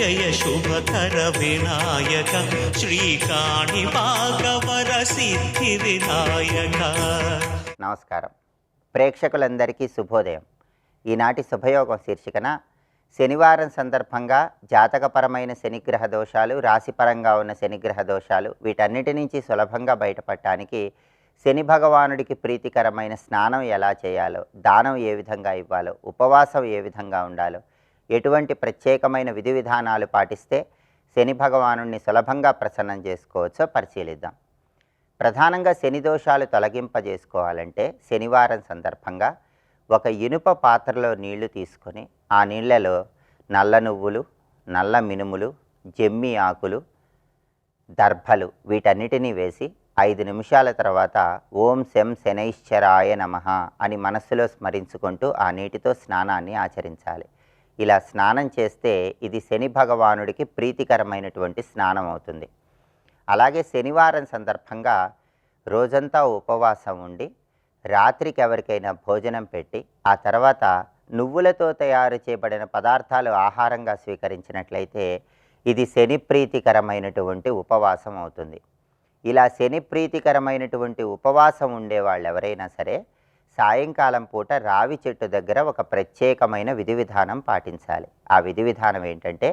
జయ శుభకర వినాయక శ్రీకాణి భాగవర సిద్ధి వినాయక. నమస్కారం. ప్రేక్షకులందరికీ శుభోదయం. ఈనాటి శుభయోగం శీర్షికన శనివారం సందర్భంగా జాతకపరమైన శనిగ్రహ దోషాలు, రాశిపరంగా ఉన్న శనిగ్రహ దోషాలు, వీటన్నిటి నుంచి సులభంగా బయటపడటానికి శని భగవానుడికి ప్రీతికరమైన స్నానం ఎలా చేయాలో, దానం ఏ విధంగా ఇవ్వాలో, ఉపవాసం ఏ విధంగా ఉండాలో, ఎటువంటి ప్రత్యేకమైన విధి విధానాలు పాటిస్తే శని భగవానుడిని సులభంగా ప్రసన్నం చేసుకోవచ్చో పరిశీలిద్దాం. ప్రధానంగా శని దోషాలు తొలగింపజేసుకోవాలంటే శనివారం సందర్భంగా ఒక ఇనుప పాత్రలో నీళ్లు తీసుకొని ఆ నీళ్లలో నల్ల నువ్వులు, నల్ల మినుములు, జమ్మి ఆకులు, దర్భలు వీటన్నిటినీ వేసి 5 నిమిషాల తర్వాత ఓం శం శనైశ్చరాయ నమః అని మనస్సులో స్మరించుకుంటూ ఆ నీటితో స్నానాన్ని ఆచరించాలి. ఇలా స్నానం చేస్తే ఇది శని భగవానుడికి ప్రీతికరమైనటువంటి స్నానం అవుతుంది. అలాగే శనివారం సందర్భంగా రోజంతా ఉపవాసం ఉండి రాత్రికి ఎవరికైనా భోజనం పెట్టి ఆ తర్వాత నువ్వులతో తయారు చేయబడిన పదార్థాలు ఆహారంగా స్వీకరించినట్లయితే ఇది శని ప్రీతికరమైనటువంటి ఉపవాసం అవుతుంది. ఇలా శని ప్రీతికరమైనటువంటి ఉపవాసం ఉండేవాళ్ళు ఎవరైనా సరే సాయంకాలం పూట రావి చెట్టు దగ్గర ఒక ప్రత్యేకమైన విధి విధానం పాటించాలి. ఆ విధి విధానం ఏంటంటే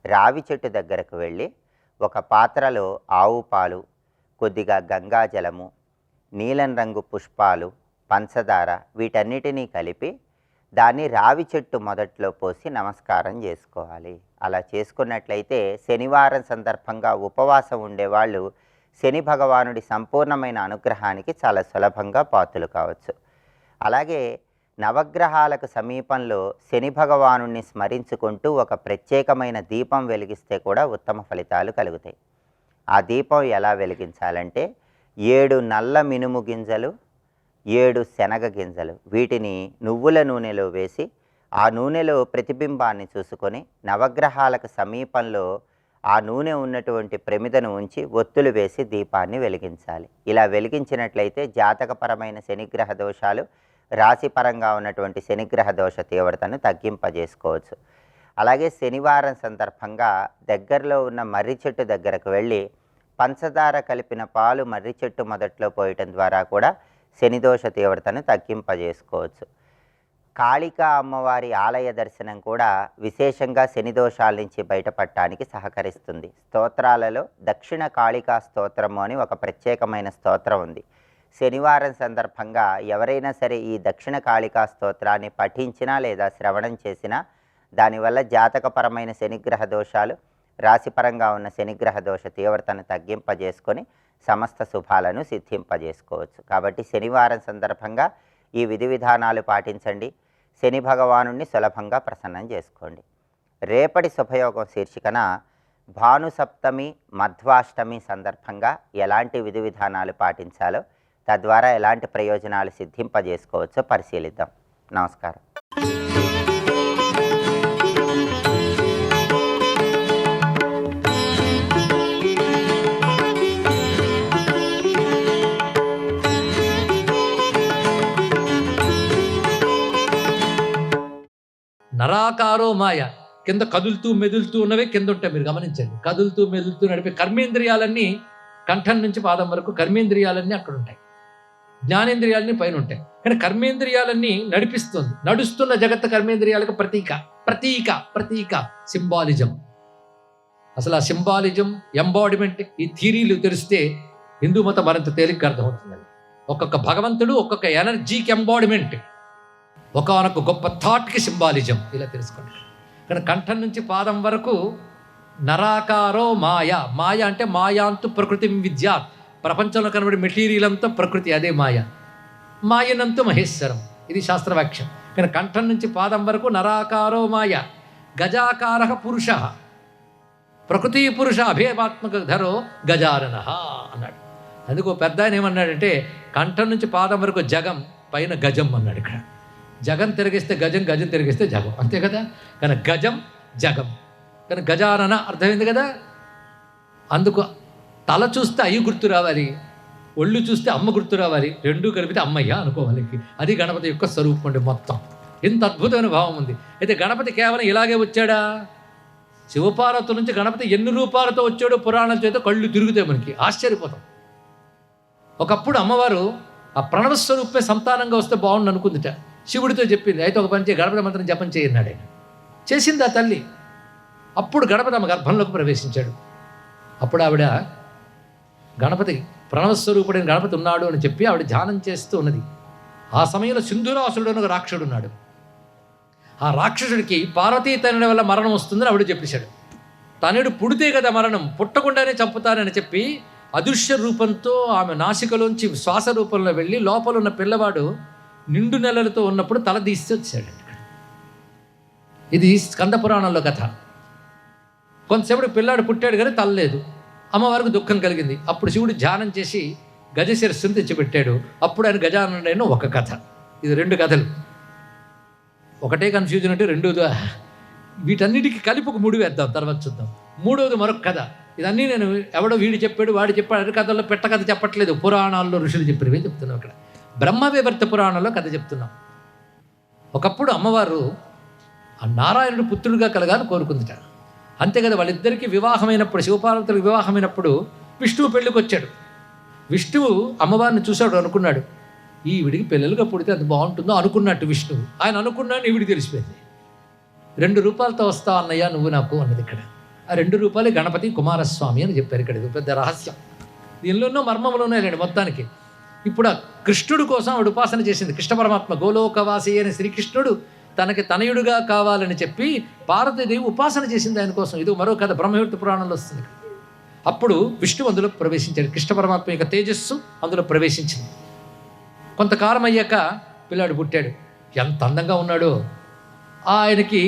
రావి చెట్టు దగ్గరకు వెళ్ళి ఒక పాత్రలో ఆవు పాలు, కొద్దిగా గంగాజలము, నీలం రంగు పుష్పాలు, పంచదార వీటన్నిటినీ కలిపి దాన్ని రావి చెట్టు మొదట్లో పోసి నమస్కారం చేసుకోవాలి. అలా చేసుకున్నట్లయితే శనివారం సందర్భంగా ఉపవాసం ఉండేవాళ్ళు శని భగవానుడి సంపూర్ణమైన అనుగ్రహానికి చాలా సులభంగా పాత్రలు కావచ్చు. అలాగే నవగ్రహాలకు సమీపంలో శని భగవానుడిని స్మరించుకుంటూ ఒక ప్రత్యేకమైన దీపం వెలిగిస్తే కూడా ఉత్తమ ఫలితాలు కలుగుతాయి. ఆ దీపం ఎలా వెలిగించాలంటే 7 నల్ల మినుము గింజలు, 7 శనగ గింజలు వీటిని నువ్వుల నూనెలో వేసి ఆ నూనెలో ప్రతిబింబాన్ని చూసుకొని నవగ్రహాలకు సమీపంలో ఆ నూనె ఉన్నటువంటి ప్రమిదను ఉంచి ఒత్తులు వేసి దీపాన్ని వెలిగించాలి. ఇలా వెలిగించినట్లయితే జాతకపరమైన శనిగ్రహ దోషాలు, రాశిపరంగా ఉన్నటువంటి శనిగ్రహ దోష తీవ్రతను తగ్గింపజేసుకోవచ్చు. అలాగే శనివారం సందర్భంగా దగ్గరలో ఉన్న మర్రి చెట్టు దగ్గరకు వెళ్ళి పంచదార కలిపిన పాలు మర్రి చెట్టు మొదట్లో పోయటం ద్వారా కూడా శనిదోష తీవ్రతను తగ్గింపజేసుకోవచ్చు. కాళికా అమ్మవారి ఆలయ దర్శనం కూడా విశేషంగా శని దోషాల నుంచి బయటపడటానికి సహకరిస్తుంది. స్తోత్రాలలో దక్షిణ కాళికా స్తోత్రము అని ఒక ప్రత్యేకమైన స్తోత్రం ఉంది. శనివారం సందర్భంగా ఎవరైనా సరే ఈ దక్షిణ కాళికా స్తోత్రాన్ని పఠించినా లేదా శ్రవణం చేసినా దానివల్ల జాతకపరమైన శనిగ్రహ దోషాలు, రాశిపరంగా ఉన్న శనిగ్రహ దోష తీవ్రతను తగ్గింపజేసుకొని సమస్త శుభాలను సిద్ధింపజేసుకోవచ్చు. కాబట్టి శనివారం సందర్భంగా ఈ విధి విధానాలు పాటించండి. శని భగవానుడిని సులభంగా ప్రసన్నం చేసుకోండి. రేపటి శుభయోగం శీర్షికన భానుసప్తమి, మధ్వాష్టమి సందర్భంగా ఎలాంటి విధి విధానాలు పాటించాలో, తద్వారా ఎలాంటి ప్రయోజనాలు సిద్ధింపజేసుకోవచ్చో పరిశీలిద్దాం. నమస్కారం. నరాకారో మాయ. కింద కదులుతూ మెదులుతూ ఉన్నవే కింద ఉంటాయి. మీరు గమనించండి. కదులుతూ మెదులుతూ నడిపే కర్మేంద్రియాలన్నీ కంఠం నుంచి పాదం వరకు కర్మేంద్రియాలన్నీ అక్కడ ఉంటాయి. జ్ఞానేంద్రియాలన్నీ పైన ఉంటాయి. కానీ కర్మేంద్రియాలన్నీ నడిపిస్తుంది. నడుస్తున్న జగత్తు కర్మేంద్రియాలకు ప్రతీక ప్రతీక ప్రతీక సింబాలిజం. అసలు ఆ సింబాలిజం, ఎంబాడిమెంట్, ఈ థియరీలు తెలిస్తే హిందూ మతం మరింత తేలిగ్గా అర్థమవుతుందండి. ఒక్కొక్క భగవంతుడు ఒక్కొక్క ఎనర్జీకి ఎంబాడిమెంట్, ఒకనొక గొప్ప థాట్కి సింబాలిజం. ఇలా తెలుసుకోండి. కానీ కంఠం నుంచి పాదం వరకు నరాకారో మాయ. మాయ అంటే మాయాంతు ప్రకృతి విద్య. ప్రపంచంలో కనబడే మెటీరియల్ అంతా ప్రకృతి, అదే మాయ. మాయనంతు మహేశ్వరం, ఇది శాస్త్రవాక్యం. కానీ కంఠం నుంచి పాదం వరకు నరాకారో మాయ. గజాకార పురుష, ప్రకృతి పురుష అభేమాత్మక ధరో గజానన అన్నాడు. అందుకు పెద్ద ఆయన ఏమన్నాడంటే కంఠం నుంచి పాదం వరకు జగం, పైన గజం అన్నాడు. ఇక్కడ జగం తిరిగిస్తే గజం, గజం తిరిగిస్తే జగం, అంతే కదా. కానీ గజం జగం, కానీ గజానన అర్థమైంది కదా. అందుకు తల చూస్తే అయ్యి గుర్తు రావాలి, ఒళ్ళు చూస్తే అమ్మ గుర్తు రావాలి, రెండూ కలిపితే అమ్మయ్య అనుకోవాలి. అది గణపతి యొక్క స్వరూపం అండి. మొత్తం ఇంత అద్భుతమైన భావం ఉంది. అయితే గణపతి కేవలం ఇలాగే వచ్చాడా? శివపార్వతుల నుంచి గణపతి ఎన్ని రూపాలతో వచ్చాడో పురాణాల చేత కళ్ళు తిరుగుతాయి, మనకి ఆశ్చర్యపోతాం. ఒకప్పుడు అమ్మవారు ఆ ప్రణవస్వరూపే సంతానంగా వస్తే బాగుండు అనుకుందిట. శివుడితో చెప్పింది, అయితే ఒక పని చేయి, గణపతి మంత్రం జపం చేయన్నాడు. ఆయన చేసింది ఆ తల్లి. అప్పుడు గణపతి ఆమె గర్భంలోకి ప్రవేశించాడు. అప్పుడు ఆవిడ గణపతి ప్రణవస్వరూపుడైన గణపతి ఉన్నాడు అని చెప్పి ఆవిడ ధ్యానం చేస్తూ ఉన్నది. ఆ సమయంలో సింధూరాసురుడు అని ఒక రాక్షసుడు ఉన్నాడు. ఆ రాక్షసుడికి పార్వతీ తనయుడి వల్ల మరణం వస్తుందని ఆవిడ చెప్పేశాడు. తనయుడు పుడితే కదా మరణం, పుట్టకుండానే చంపుతానని చెప్పి అదృశ్య రూపంతో ఆమె నాసికలోంచి శ్వాస రూపంలో వెళ్ళి లోపల ఉన్న పిల్లవాడు నిండు నెలలతో ఉన్నప్పుడు తల తీసి వచ్చాడు. ఇది స్కంద పురాణంలో కథ. కొంతసేపటి పిల్లాడు పుట్టాడు కానీ తలలేదు. అమ్మవారికి దుఃఖం కలిగింది. అప్పుడు శివుడు ధ్యానం చేసి గజశిరస్సును తెచ్చిపెట్టాడు. అప్పుడు ఆయన గజాననుడైన ఒక కథ. ఇది 2 కథలు. ఒకటే కన్ఫ్యూజన్ అంటే 2 వీటన్నిటికీ కలిపి ఒక 3 వేద్దాం, తర్వాత చూద్దాం. 3వది మరొక కథ. ఇదన్నీ నేను ఎవడో వీడు చెప్పాడు వాడు చెప్పాడు అన్ని కథల్లో పెట్ట కథ చెప్పట్లేదు, పురాణాల్లో ఋషులు చెప్పినవే చెప్తున్నాం. ఇక్కడ బ్రహ్మవివర్త పురాణంలో కథ చెప్తున్నాం. ఒకప్పుడు అమ్మవారు ఆ నారాయణుడు పుత్రుడిగా కలగాలని కోరుకుందిట. అంతే కదా, వాళ్ళిద్దరికీ వివాహమైనప్పుడు, శివపార్వతులకు వివాహమైనప్పుడు విష్ణువు పెళ్ళికి వచ్చాడు. విష్ణువు అమ్మవారిని చూశాడు, అనుకున్నాడు ఈవిడికి పిల్లలుగా పుడితే అది బాగుంటుందో అనుకున్నట్టు విష్ణువు. ఆయన అనుకున్నాడు, ఈవిడికి తెలిసిపోయింది. 2 రూపాలతో వస్తావు అన్నయ్య నువ్వు నాకు అన్నది. ఇక్కడ ఆ 2 రూపాయలు గణపతి కుమారస్వామి అని చెప్పారు. ఇక్కడ ఇది పెద్ద రహస్యం. దీనిలోనూ మర్మములోనే లేండి మొత్తానికి. ఇప్పుడు ఆ కృష్ణుడు కోసం ఆవిడ ఉపాసన చేసింది. కృష్ణ పరమాత్మ గోలోకవాసి అయిన శ్రీకృష్ణుడు తనకి తనయుడుగా కావాలని చెప్పి పార్వతీదేవి ఉపాసన చేసింది ఆయన కోసం. ఇది మరో కథ బ్రహ్మవివర్త పురాణంలో వస్తుంది. అప్పుడు విష్ణువు అందులో ప్రవేశించాడు. కృష్ణ పరమాత్మ యొక్క తేజస్సు అందులో ప్రవేశించింది. కొంతకాలం అయ్యాక పిల్లాడు పుట్టాడు. ఎంత అందంగా ఉన్నాడో. ఆయనకి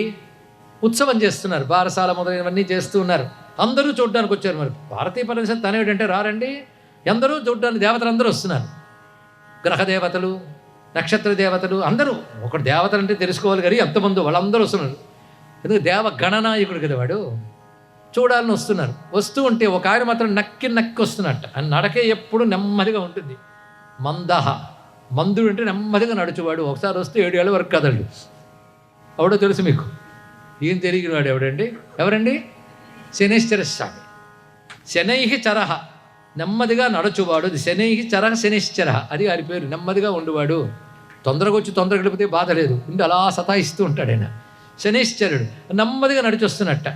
ఉత్సవం చేస్తున్నారు, బారసాల మొదలైనవన్నీ చేస్తూ ఉన్నారు. అందరూ చూడడానికి వచ్చారు. మరి భారతీయ పరమేశ్వర తనయుడంటే రారండి, అందరూ చూడడానికి దేవతలు అందరూ వస్తున్నారు. గ్రహ దేవతలు, నక్షత్ర దేవతలు అందరూ. ఒకటి దేవతలు అంటే తెలుసుకోవాలి కానీ ఎంతమంది వాళ్ళందరూ వస్తున్నారు. ఎందుకంటే దేవ గణనాయకుడు కదా వాడు, చూడాలని వస్తున్నారు. వస్తూ ఉంటే ఒక ఆయన మాత్రం నక్కి వస్తున్నట్ట. ఆయన నడకే ఎప్పుడు నెమ్మదిగా ఉంటుంది. మందహ, మందుడు అంటే నెమ్మదిగా నడుచువాడు. ఒకసారి వస్తే 7 ఏళ్ళ వరకు కదలడు. ఎవడో తెలుసు మీకు? ఏం తెలియని వాడు ఎవరండి? శనైశ్చర స్వామి. శనైహి చరహ, నెమ్మదిగా నడుచువాడు. అది శనైహి చరహ శనైశ్చర, అది ఆయన పేరు. నెమ్మదిగా ఉండువాడు. తొందరగా వచ్చి తొందరగా గడిపితే బాధ లేదు, ఉండి అలా సతాయిస్తూ ఉంటాడు ఆయన. శనైశ్చరుడు నెమ్మదిగా నడిచొస్తున్నట్ట.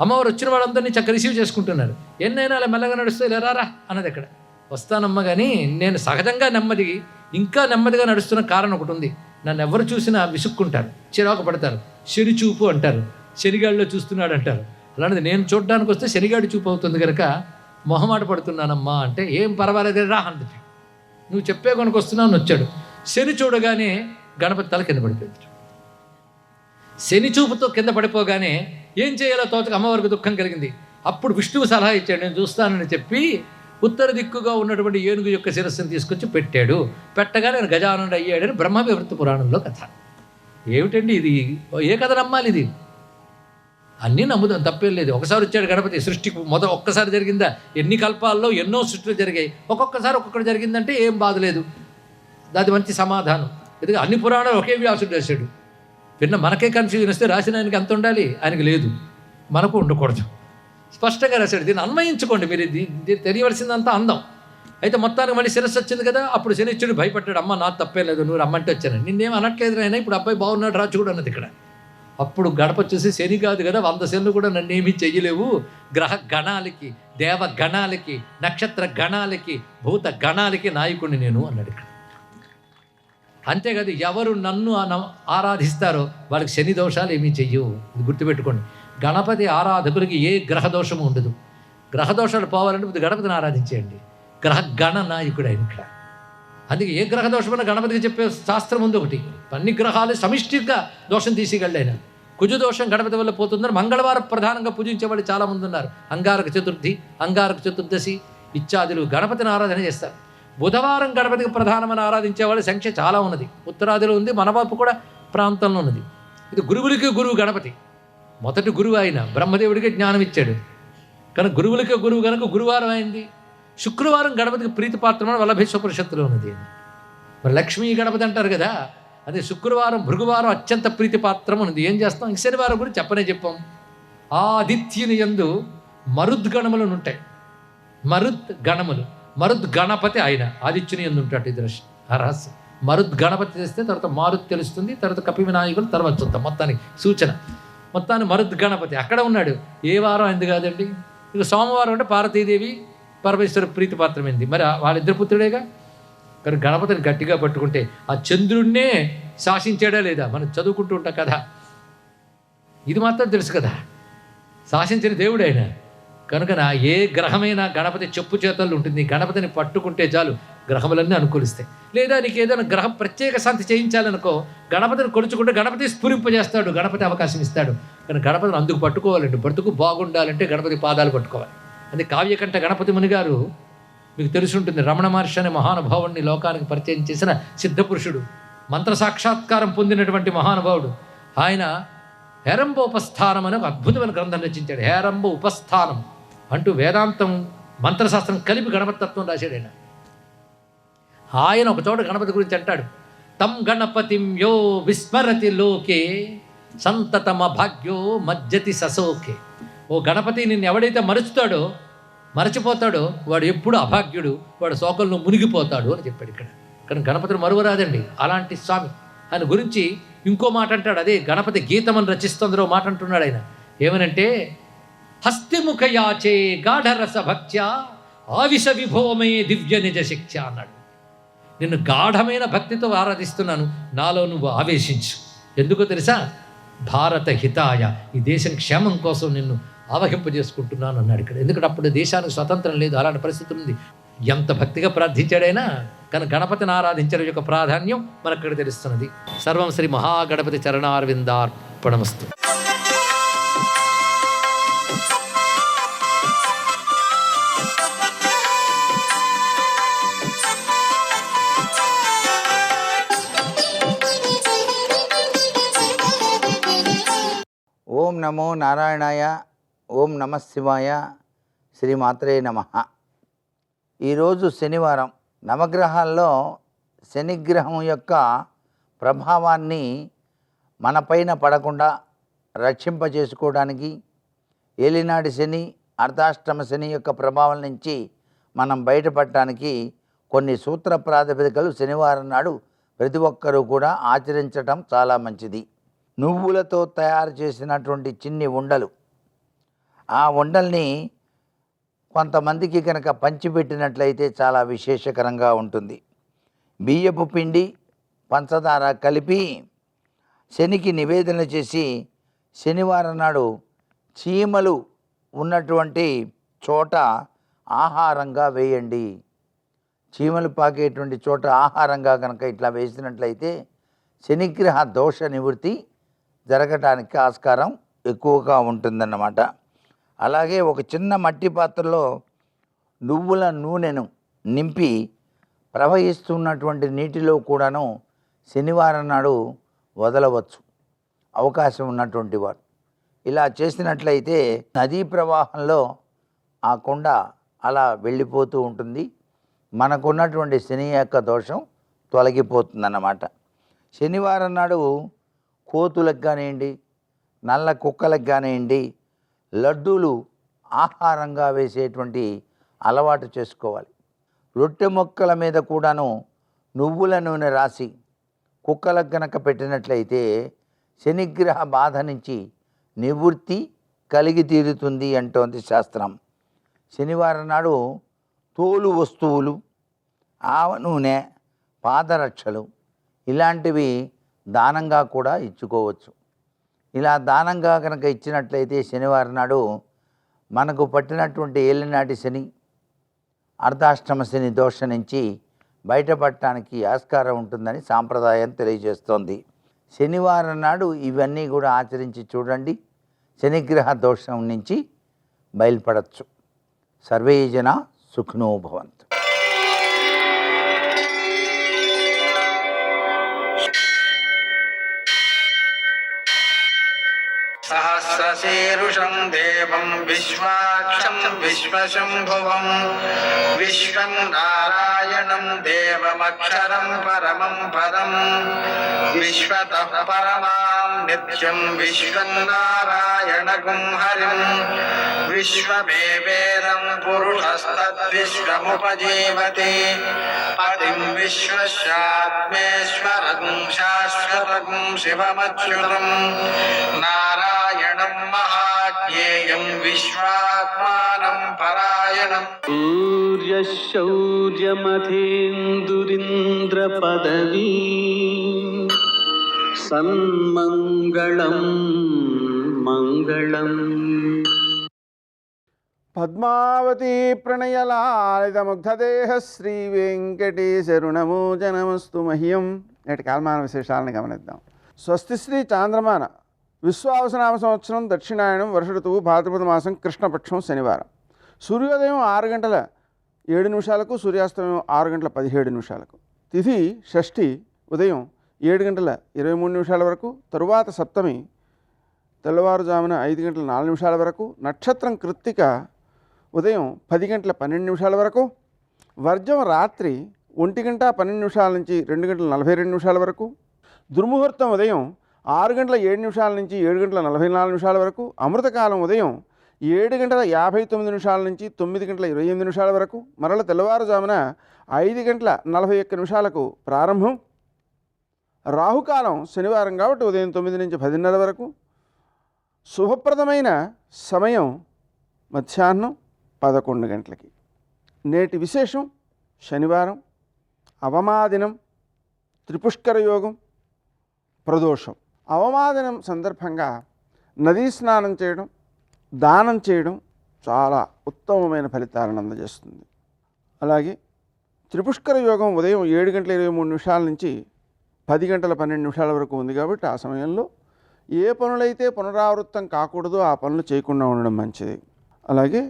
అమ్మవారు వచ్చిన వాళ్ళందరినీ చక్కగా రిసీవ్ చేసుకుంటున్నారు. ఎన్నైనా అలా మెల్లగా నడుస్తూ లేరారా అన్నది. అక్కడ వస్తానమ్మ, కానీ నేను సహజంగా ఇంకా నెమ్మదిగా నడుస్తున్న కారణం ఒకటి ఉంది. నన్ను ఎవరు చూసినా విసుక్కుంటారు, చిరాకు పడతారు. శని చూపు అంటారు, శనిగాడిలో చూస్తున్నాడు అంటారు. అలాంటిది నేను చూడడానికి వస్తే శనిగాడి చూపు అవుతుంది కనుక మొహమాట పడుతున్నానమ్మా అంటే, ఏం పర్వాలేదు రా అంది. నువ్వు చెప్పే కొనుక వస్తున్నావు అని వచ్చాడు. శని చూడగానే గణపతి తల కింద పడిపోయింది. శని చూపుతో కింద పడిపోగానే ఏం చేయాలో తోచక అమ్మవారికి దుఃఖం కలిగింది. అప్పుడు విష్ణువు సలహా ఇచ్చాడు, నేను చూస్తానని చెప్పి ఉత్తర దిక్కుగా ఉన్నటువంటి ఏనుగు యొక్క శిరస్సును తీసుకొచ్చి పెట్టాడు. పెట్టగా నేను గజానుడు అయ్యాడని బ్రహ్మవివర్త పురాణంలో కథ. ఏమిటండి ఇది? ఏ కథ నమ్మాలి? ఇది అన్నీ నమ్ముదాం, తప్పేం లేదు. ఒకసారి వచ్చాడు గణపతి, సృష్టికి ఒక్కసారి జరిగిందా? ఎన్ని కల్పాల్లో ఎన్నో సృష్టిలు జరిగాయి. ఒక్కొక్కసారి ఒక్కొక్కటి జరిగిందంటే ఏం బాధ లేదు, అది మంచి సమాధానం. ఎందుకంటే అన్ని పురాణాలు ఒకే వ్యాసుడు రాశాడు. విన్న మనకే కన్ఫ్యూజన్ వస్తే రాసిన ఆయనకి ఎంత ఉండాలి, ఆయనకి లేదు, మనకు ఉండకూడదు. స్పష్టంగా రాశాడు. దీన్ని అన్వయించుకోండి మీరు. దీన్ని తెలియవలసిందంతా అందం. అయితే మొత్తానికి మళ్ళీ శిరస్సు వచ్చింది కదా. అప్పుడు శనిశ్చరుడు భయపడ్డాడు, అమ్మ నాకు తప్పే లేదు, నువ్వు రమ్మంటే వచ్చాను, నిన్నేం అనట్లేదు అయినా, ఇప్పుడు అబ్బాయి బాగున్నాడు రా చూడు అన్నది ఇక్కడ. అప్పుడు గడప చూసి, శని కాదు కదా, 100 శనులు కూడా నన్ను ఏమీ చెయ్యలేవు, గ్రహ గణాలకి, దేవ గణాలకి, నక్షత్ర గణాలకి, భూత గణాలకి నాయకుడిని నేను అన్నాడు ఇక్కడ. అంతేకాదు, ఎవరు నన్ను ఆరాధిస్తారో వాళ్ళకి శని దోషాలు ఏమీ చెయ్యవు. ఇది గుర్తుపెట్టుకోండి. గణపతి ఆరాధకులకి ఏ గ్రహ దోషము ఉండదు. గ్రహ దోషాలు పోవాలంటే గణపతిని ఆరాధించేయండి. గ్రహ గణ నాయకుడు ఆయన ఇక్కడ. అందుకే ఏ గ్రహ దోషమైనా గణపతికి చెప్పే శాస్త్రం ఉంది ఒకటి. అన్ని గ్రహాలు సమిష్టిగా దోషం తీసిగలడు ఆయన. కుజ దోషం గణపతి వల్ల పోతుందని మంగళవారం ప్రధానంగా పూజించే వాళ్ళు చాలామంది ఉన్నారు. అంగారక చతుర్థి, అంగారక చతుర్దశి ఇత్యాదులు గణపతిని ఆరాధన చేస్తారు. బుధవారం గణపతికి ప్రధానమని ఆరాధించే వాళ్ళ సంఖ్య చాలా ఉన్నది. ఉత్తరాదిలో ఉంది, మన వైపు కూడా ప్రాంతంలో ఉన్నది. ఇది గురువులకి గురువు గణపతి. మొదటి గురువు ఆయన. బ్రహ్మదేవుడికి జ్ఞానం ఇచ్చాడు కనుక గురువులకే గురువు కనుక గురువారం అయింది. శుక్రవారం గణపతికి ప్రీతిపాత్రమైన వల్లభేశ్వపరిషత్తులో ఉన్నది. మరి లక్ష్మీ గణపతి అంటారు కదా, అదే శుక్రవారం భృగువారం అత్యంత ప్రీతిపాత్రం ఉన్నది. ఏం చేస్తాం? శనివారం గురించి చెప్పనే చెప్పాం. ఆ ఆదిత్యుని యందు మరుద్గణములు ఉంటాయి. మరుద్గణపతి ఆయన ఆదిత్యుని యందు ఉంటాడు. ఇది ఆ రహస్యం. మరుద్గణపతి చేస్తే తర్వాత మారుత్ తెలుస్తుంది, తర్వాత కపి వినాయకులు తర్వాత చూద్దాం. మొత్తానికి సూచన, మొత్తాన్ని మరుద్గణపతి అక్కడ ఉన్నాడు. ఏ వారం అయింది కాదండి, ఇక సోమవారం అంటే పార్వతీదేవి పరమేశ్వర ప్రీతిపాత్రమైంది. మరి వాళ్ళిద్దరు పుత్రుడేగా. కానీ గణపతిని గట్టిగా పట్టుకుంటే ఆ చంద్రుణ్ణే శాసించాడా లేదా మనం చదువుకుంటూ ఉంటాం కదా. ఇది మాత్రం తెలుసు కదా, శాసించిన దేవుడు ఆయన. కనుక ఏ గ్రహమైనా గణపతి చెప్పు చేతల్లో ఉంటుంది. గణపతిని పట్టుకుంటే చాలు గ్రహములన్నీ అనుకూలిస్తాయి. లేదా నీకు ఏదైనా గ్రహం ప్రత్యేక శాంతి చేయించాలనుకో, గణపతిని కొలుచుకుంటే గణపతి స్ఫురింపజేస్తాడు, గణపతి అవకాశం ఇస్తాడు. కానీ గణపతిని అందుకు పట్టుకోవాలంటే, బ్రతుకు బాగుండాలంటే గణపతి పాదాలు పట్టుకోవాలి. అది కావ్యకంఠ గణపతి ముని గారు, మీకు తెలిసి ఉంటుంది, రమణ మహర్షి అనే మహానుభావుడిని లోకానికి పరిచయం చేసిన సిద్ధపురుషుడు, మంత్ర సాక్షాత్కారం పొందినటువంటి మహానుభావుడు. ఆయన హేరంబ ఉపస్థానం అనే ఒక అద్భుతమైన గ్రంథం రచించాడు. హేరంబ ఉపస్థానం అంటూ వేదాంతం మంత్రశాస్త్రం కలిపి గణపతి తత్వం రాశాడు ఆయన. ఆయన ఒక చోట గణపతి గురించి అంటాడు, తం గణపతిం యో విస్మరతి లోకే సంతతమ భాగ్యో మజ్జతి ససోకే. ఓ గణపతి, నిన్ను ఎవడైతే మరచిపోతాడో వాడు ఎప్పుడు అభాగ్యుడు, వాడు శోకంలో మునిగిపోతాడు అని చెప్పాడు ఇక్కడ. కానీ గణపతిని మరువరాదండి అలాంటి స్వామి. ఆయన గురించి ఇంకో మాట అంటాడు, అదే గణపతి గీతమని రచిస్తుందరో మాట అంటున్నాడు ఆయన. ఏమనంటే, హస్తిముఖయాచే గాఢరస భక్త్యా ఆవిష విభోమే దివ్య నిజ శిక్ష అన్నాడు. నిన్ను గాఢమైన భక్తితో ఆరాధిస్తున్నాను, నాలో నువ్వు ఆవేశించు. ఎందుకో తెలుసా? భారత హితాయ, ఈ దేశం క్షేమం కోసం నిన్ను ఆవహింపజేసుకుంటున్నాను అన్నాడు ఇక్కడ. ఎందుకంటే అప్పుడు దేశానికి స్వతంత్రం లేదు, అలాంటి పరిస్థితి ఉంది. ఎంత భక్తిగా ప్రార్థించాడైనా. కానీ గణపతిని ఆరాధించడం యొక్క ప్రాధాన్యం మనకు ఇక్కడ తెలుస్తున్నది. సర్వం శ్రీ మహాగణపతి చరణారవిందార్పణమస్తు. ఓం నమో నారాయణాయ, ఓం నమః శివాయ, శ్రీమాత్రే నమః. ఈరోజు శనివారం. నవగ్రహాల్లో శనిగ్రహం యొక్క ప్రభావాన్ని మనపైన పడకుండా రక్షింపజేసుకోవడానికి, ఏలినాటి శని, అర్ధాష్టమ శని యొక్క ప్రభావం నుంచి మనం బయటపడటానికి కొన్ని సూత్ర ప్రాతిపదికలు శనివారం నాడు ప్రతి ఒక్కరూ కూడా ఆచరించటం చాలా మంచిది. నువ్వులతో తయారు చేసినటువంటి చిన్ని ఉండలు, ఆ ఉండల్ని కొంతమందికి కనుక పంచిపెట్టినట్లయితే చాలా విశేషకరంగా ఉంటుంది. బియ్యపు పిండి, పంచదార కలిపి శనికి నివేదన చేసి శనివారం నాడు చీమలు ఉన్నటువంటి చోట ఆహారంగా వేయండి. చీమలు పాకేటువంటి చోట ఆహారంగా కనుక ఇట్లా వేసినట్లయితే శనిగ్రహ దోష నివృత్తి జరగటానికి ఆస్కారం ఎక్కువగా ఉంటుందన్నమాట. అలాగే ఒక చిన్న మట్టి పాత్రలో నువ్వుల నూనెను నింపి ప్రవహిస్తున్నటువంటి నీటిలో కూడాను శనివారం నాడు వదలవచ్చు అవకాశం ఉన్నటువంటి వారు. ఇలా చేసినట్లయితే నదీ ప్రవాహంలో ఆ కొండ అలా వెళ్ళిపోతూ ఉంటుంది. మనకున్నటువంటి శని యొక్క దోషం తొలగిపోతుందన్నమాట. శనివారం నాడు కోతులకు కానివ్వండి, నల్ల కుక్కలకు కానివ్వండి, లడ్డూలు ఆహారంగా వేసేటువంటి అలవాటు చేసుకోవాలి. రొట్టె మొక్కల మీద కూడాను నువ్వుల నూనె రాసి కుక్కలకు గనక పెట్టినట్లయితే శనిగ్రహ బాధ నుంచి నివృత్తి కలిగి తీరుతుంది అంటోంది శాస్త్రం. శనివారం నాడు తోలు వస్తువులు, ఆవ నూనె, పాదరక్షలు ఇలాంటివి దానంగా కూడా ఇచ్చుకోవచ్చు. ఇలా దానంగా కనుక ఇచ్చినట్లయితే శనివారం నాడు మనకు పట్టినటువంటి ఏలినాటి శని, అర్ధాష్టమ శని దోషం నుంచి బయటపడటానికి ఆస్కారం ఉంటుందని సాంప్రదాయం తెలియజేస్తోంది. శనివారం నాడు ఇవన్నీ కూడా ఆచరించి చూడండి, శనిగ్రహ దోషం నుంచి బయలుపడచ్చు. సర్వే జనా సుఖినో భవంతు. సహస్ర విశ్వశీరుషం దేవం విశ్వాక్షం విశ్వశంభువం విశ్వం నారాయణం దేవమక్షరం పరమం పదం విశ్వతః పరమాం నిత్యం విశ్వం నారాయణగుం హరిం విశ్వమేవేదం పురుషస్తద్విశ్వముపజీవతి పతిం విశ్వస్యాత్మేశ్వరం శాశ్వతం శివమచ్యుతం నారాయణం మహాజ్ఞేయం విశ్వాత్మానం పరాయణం సూర్యశౌర్యమథేందురింద్రపదవీ సన్మంగళం మంగళం. పద్మావతీ ప్రణయలాలితముగ్ధదేహ శ్రీ వెంకటేశరుణమోచనమస్తు మహ్యం. నేటి కాలమాన విశేషాలను గమనిద్దాం. స్వస్తి శ్రీ చాంద్రమాన విశ్వావసనామ సంవత్సరం దక్షిణాయనం వర్ష ఋతువు భాద్రపద మాసం కృష్ణపక్షం శనివారం. సూర్యోదయం 6:07 సూర్యాస్తమయం 6:17. తిథి షష్ఠి ఉదయం 7:23 వరకు, తరువాత సప్తమి తెల్లవారుజామున 5:04 వరకు, నక్షత్రం కృత్తిక ఉదయం 10:12 వరకు, వర్జం రాత్రి 1:12 నుంచి 2:42 వరకు, దుర్ముహూర్తం ఉదయం 6:07 నుంచి 7:44 వరకు, అమృతకాలం ఉదయం 7:59 నుంచి 9:28 వరకు, మరల తెల్లవారుజామున 5:41 ప్రారంభం. రాహుకాలం శనివారం కాబట్టి ఉదయం 9 నుంచి 10:30 వరకు. శుభప్రదమైన సమయం మధ్యాహ్నం 11 గంటలకి. నేటి విశేషం శనివారం, అవమాదినం, త్రిపుష్కర యోగం, ప్రదోషం. అవమాదినం సందర్భంగా నదీ స్నానం చేయడం, దానం చేయడం చాలా ఉత్తమమైన ఫలితాలను అందజేస్తుంది. అలాగే త్రిపుష్కర యోగం ఉదయం 7:23 నుంచి 10:12 వరకు ఉంది కాబట్టి ఆ సమయంలో ఏ పనులైతే పునరావృత్తం కాకూడదో ఆ పనులు చేయకుండా ఉండడం మంచిది. అలాగే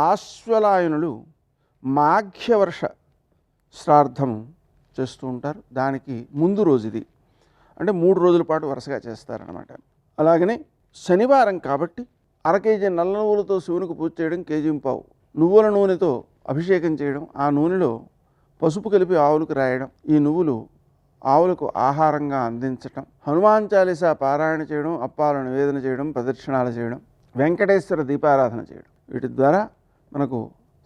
ఆశ్వలాయనులు మాఘ్యవర్ష శ్రాద్ధము చేస్తూ ఉంటారు. దానికి ముందు రోజు ఇది, అంటే 3 రోజుల పాటు వరుసగా చేస్తారనమాట. అలాగనే శనివారం కాబట్టి 1 కేజీ నల్ల నువ్వులతో శివునికి పూజ చేయడం, 1.5 కేజీ నువ్వుల నూనెతో అభిషేకం చేయడం, ఆ నూనెలో పసుపు కలిపి ఆవులకు రాయడం, ఈ నువ్వులు ఆవులకు ఆహారంగా అందించటం, హనుమాన్ చాలీసా పారాయణ చేయడం, అప్పాలను నివేదన చేయడం, ప్రదక్షిణాలు చేయడం, వెంకటేశ్వర దీపారాధన చేయడం, వీటి ద్వారా మనకు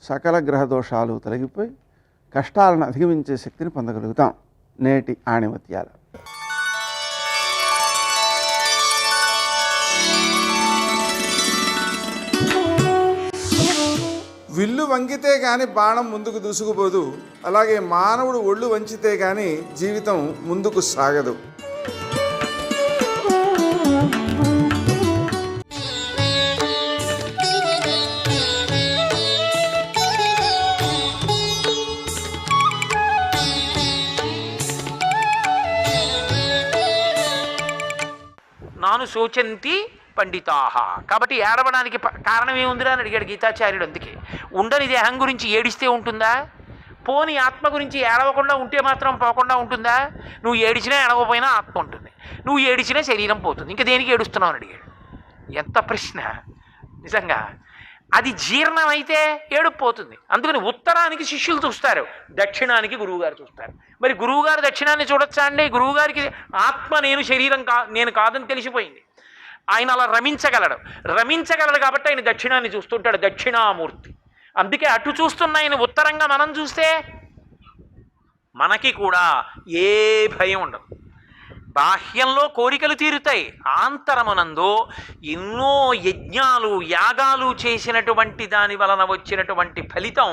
సకల గ్రహ దోషాలు తొలగిపోయి కష్టాలను అధిగమించే శక్తిని పొందగలుగుతాం. నేటి ఆణిమత్యాలు. విల్లు వంగితే కానీ బాణం ముందుకు దూసుకుపోదు, అలాగే మానవుడు ఒళ్ళు వంచితే కానీ జీవితం ముందుకు సాగదు. నాను శోచంతి పండితాహ. కాబట్టి ఏడవడానికి కారణం ఏముందిరా అని అడిగాడు గీతాచార్యుడు. అందుకే ఉండని దేహం గురించి ఏడిస్తే ఉంటుందా? పోని ఆత్మ గురించి ఏడవకుండా ఉంటే మాత్రం పోకుండా ఉంటుందా? నువ్వు ఏడిచినా ఏడవపోయినా ఆత్మ ఉంటుంది, నువ్వు ఏడిచినా శరీరం పోతుంది. ఇంకా దేనికి ఏడుస్తున్నావు అని అడిగాడు. ఎంత ప్రశ్న నిజంగా! అది జీర్ణమైతే ఏడుపు పోతుంది. అందుకని ఉత్తరానికి శిష్యులు చూస్తారు, దక్షిణానికి గురువుగారు చూస్తారు. మరి గురువుగారు దక్షిణాన్ని చూడొచ్చా అండి? గురువుగారికి ఆత్మ నేను శరీరం నేను కాదని తెలిసిపోయింది. ఆయన అలా రమించగలడు కాబట్టి ఆయన దక్షిణాన్ని చూస్తుంటాడు, దక్షిణామూర్తి. అందుకే అటు చూస్తున్న ఆయన ఉత్తరంగా మనం చూస్తే మనకి కూడా ఏ భయం ఉండదు. బాహ్యంలో కోరికలు తీరుతాయి, ఆంతరమునందు ఎన్నో యజ్ఞాలు యాగాలు చేసినటువంటి దాని వలన వచ్చినటువంటి ఫలితం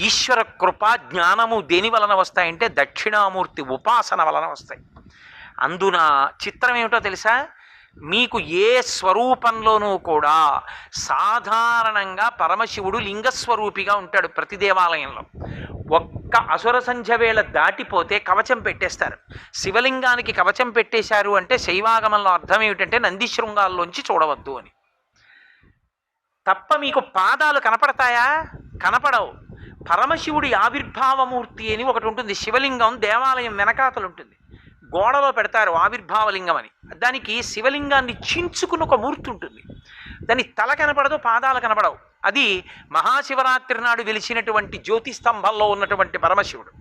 ఈశ్వర కృప జ్ఞానము దేని వలన వస్తాయంటే దక్షిణామూర్తి ఉపాసన వలన వస్తాయి. అందున చిత్రం ఏమిటో తెలుసా? మీకు ఏ స్వరూపంలోనూ కూడా సాధారణంగా పరమశివుడు లింగస్వరూపిగా ఉంటాడు. ప్రతి దేవాలయంలో ఒక్క అసుర సంధ్య వేళ దాటిపోతే కవచం పెట్టేస్తారు. శివలింగానికి కవచం పెట్టేశారు అంటే శైవాగమంలో అర్థం ఏమిటంటే నంది శృంగాల్లోంచి చూడవద్దు అని. తప్ప మీకు పాదాలు కనపడతాయా? కనపడవు. పరమశివుడి ఆవిర్భావమూర్తి అని ఒకటి ఉంటుంది. శివలింగం దేవాలయం వెనకాతలు ఉంటుంది, గోడలో పెడతారు ఆవిర్భావలింగం అని. దానికి శివలింగాన్ని చించుకుని ఒక మూర్తి ఉంటుంది. దాని తల కనపడదు, పాదాలు కనపడవు. అది మహాశివరాత్రి నాడు వెలిసినటువంటి జ్యోతి స్తంభంలో ఉన్నటువంటి పరమశివుడు.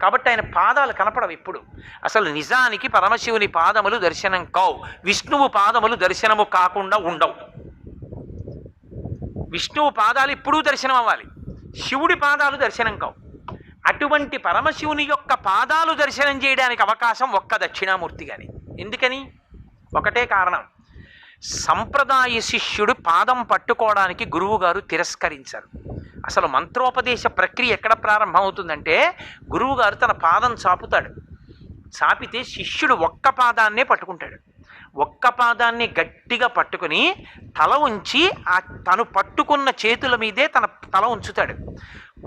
కాబట్టి ఆయన పాదాలు కనపడవు ఇప్పుడు. అసలు నిజానికి పరమశివుని పాదములు దర్శనం కావు, విష్ణువు పాదములు దర్శనము కాకుండా ఉండవు. విష్ణువు పాదాలు ఇప్పుడూ దర్శనం అవ్వాలి, శివుడి పాదాలు దర్శనం కావు. అటువంటి పరమశివుని యొక్క పాదాలు దర్శనం చేయడానికి అవకాశం ఒక్క దక్షిణామూర్తి గాని. ఎందుకని? ఒకటే కారణం, సంప్రదాయ శిష్యుడు పాదం పట్టుకోవడానికి గురువుగారు తిరస్కరించారు. అసలు మంత్రోపదేశ ప్రక్రియ ఎక్కడ ప్రారంభమవుతుందంటే, గురువుగారు తన పాదం చాపుతాడు, చాపితే శిష్యుడు ఒక్క పాదాన్నే పట్టుకుంటాడు. ఒక్క పాదాన్ని గట్టిగా పట్టుకుని తల ఉంచి తను పట్టుకున్న చేతుల మీదే తన తల ఉంచుతాడు.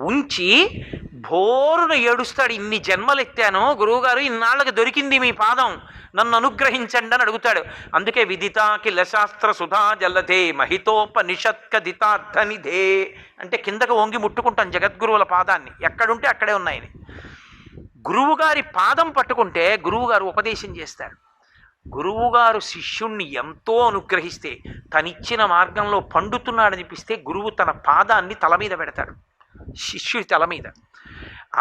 ఉంచి భోరును ఏడుస్తాడు, ఇన్ని జన్మలు ఎత్తాను గురువుగారు, ఇన్నాళ్ళకి దొరికింది మీ పాదం, నన్ను అనుగ్రహించండి అని అడుగుతాడు. అందుకే విదితా కిల శాస్త్ర సుధా జల్లధే మహితోపనిషత్కదితార్థనిధే అంటే కిందకు వంగి ముట్టుకుంటాం జగద్గురువుల పాదాన్ని, ఎక్కడుంటే అక్కడే ఉన్నాయని. గురువుగారి పాదం పట్టుకుంటే గురువుగారు ఉపదేశం చేస్తారు. గురువుగారు శిష్యుణ్ణి ఎంతో అనుగ్రహిస్తే, తనిచ్చిన మార్గంలో పండుతున్నాడనిపిస్తే గురువు తన పాదాన్ని తల మీద పెడతాడు, శిష్యుడి తల మీద.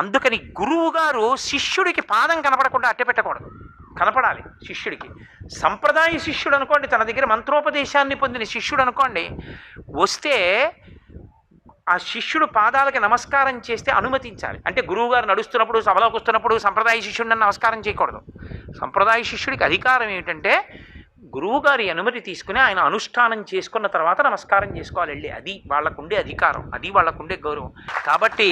అందుకని గురువుగారు శిష్యుడికి పాదం కనపడకుండా అట్టే పెట్టకూడదు, కనపడాలి శిష్యుడికి. సంప్రదాయ శిష్యుడు అనుకోండి, తన దగ్గర మంత్రోపదేశాన్ని పొందిన శిష్యుడు అనుకోండి, వస్తే ఆ శిష్యుడు పాదాలకి నమస్కారం చేస్తే అనుమతించాలి. అంటే గురువుగారు నడుస్తున్నప్పుడు, సభలోకి వస్తున్నప్పుడు సంప్రదాయ శిష్యుడిని నమస్కారం చేయకూడదు. సంప్రదాయ శిష్యుడికి అధికారం ఏమిటంటే గురువుగారి అనుమతి తీసుకుని ఆయన అనుష్ఠానం చేసుకున్న తర్వాత నమస్కారం చేసుకోవాలి వెళ్ళి. అది వాళ్ళకుండే అధికారం, అది వాళ్ళకుండే గౌరవం. కాబట్టి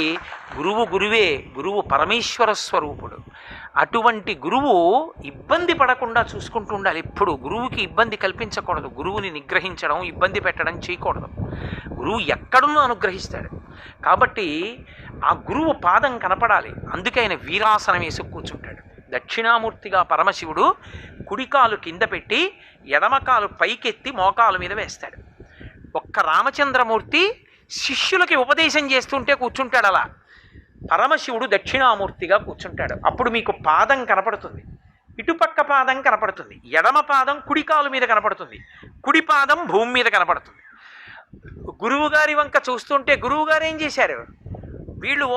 గురువే, గురువు పరమేశ్వర స్వరూపుడు. అటువంటి గురువు ఇబ్బంది పడకుండా చూసుకుంటూ ఉండాలి. ఎప్పుడు గురువుకి ఇబ్బంది కల్పించకూడదు, గురువుని నిగ్రహించడం, ఇబ్బంది పెట్టడం చేయకూడదు. గురువు ఎక్కడున్నా అనుగ్రహిస్తాడు. కాబట్టి ఆ గురువు పాదం కనపడాలి. అందుకే ఆయన వీరాసనం వేసి కూర్చుంటాడు. దక్షిణామూర్తిగా పరమశివుడు కుడికాలు కింద పెట్టి ఎడమకాలు పైకెత్తి మోకాలు మీద వేస్తాడు. ఒక్క రామచంద్రమూర్తి శిష్యులకి ఉపదేశం చేస్తుంటే కూర్చుంటాడు అలా. పరమశివుడు దక్షిణామూర్తిగా కూర్చుంటాడు. అప్పుడు మీకు పాదం కనపడుతుంది, ఇటుపక్క పాదం కనపడుతుంది, ఎడమ పాదం కుడికాలు మీద కనపడుతుంది, కుడి పాదం భూమి మీద కనపడుతుంది. గురువుగారి వంక చూస్తుంటే గురువుగారు ఏం చేశారు? వీళ్ళు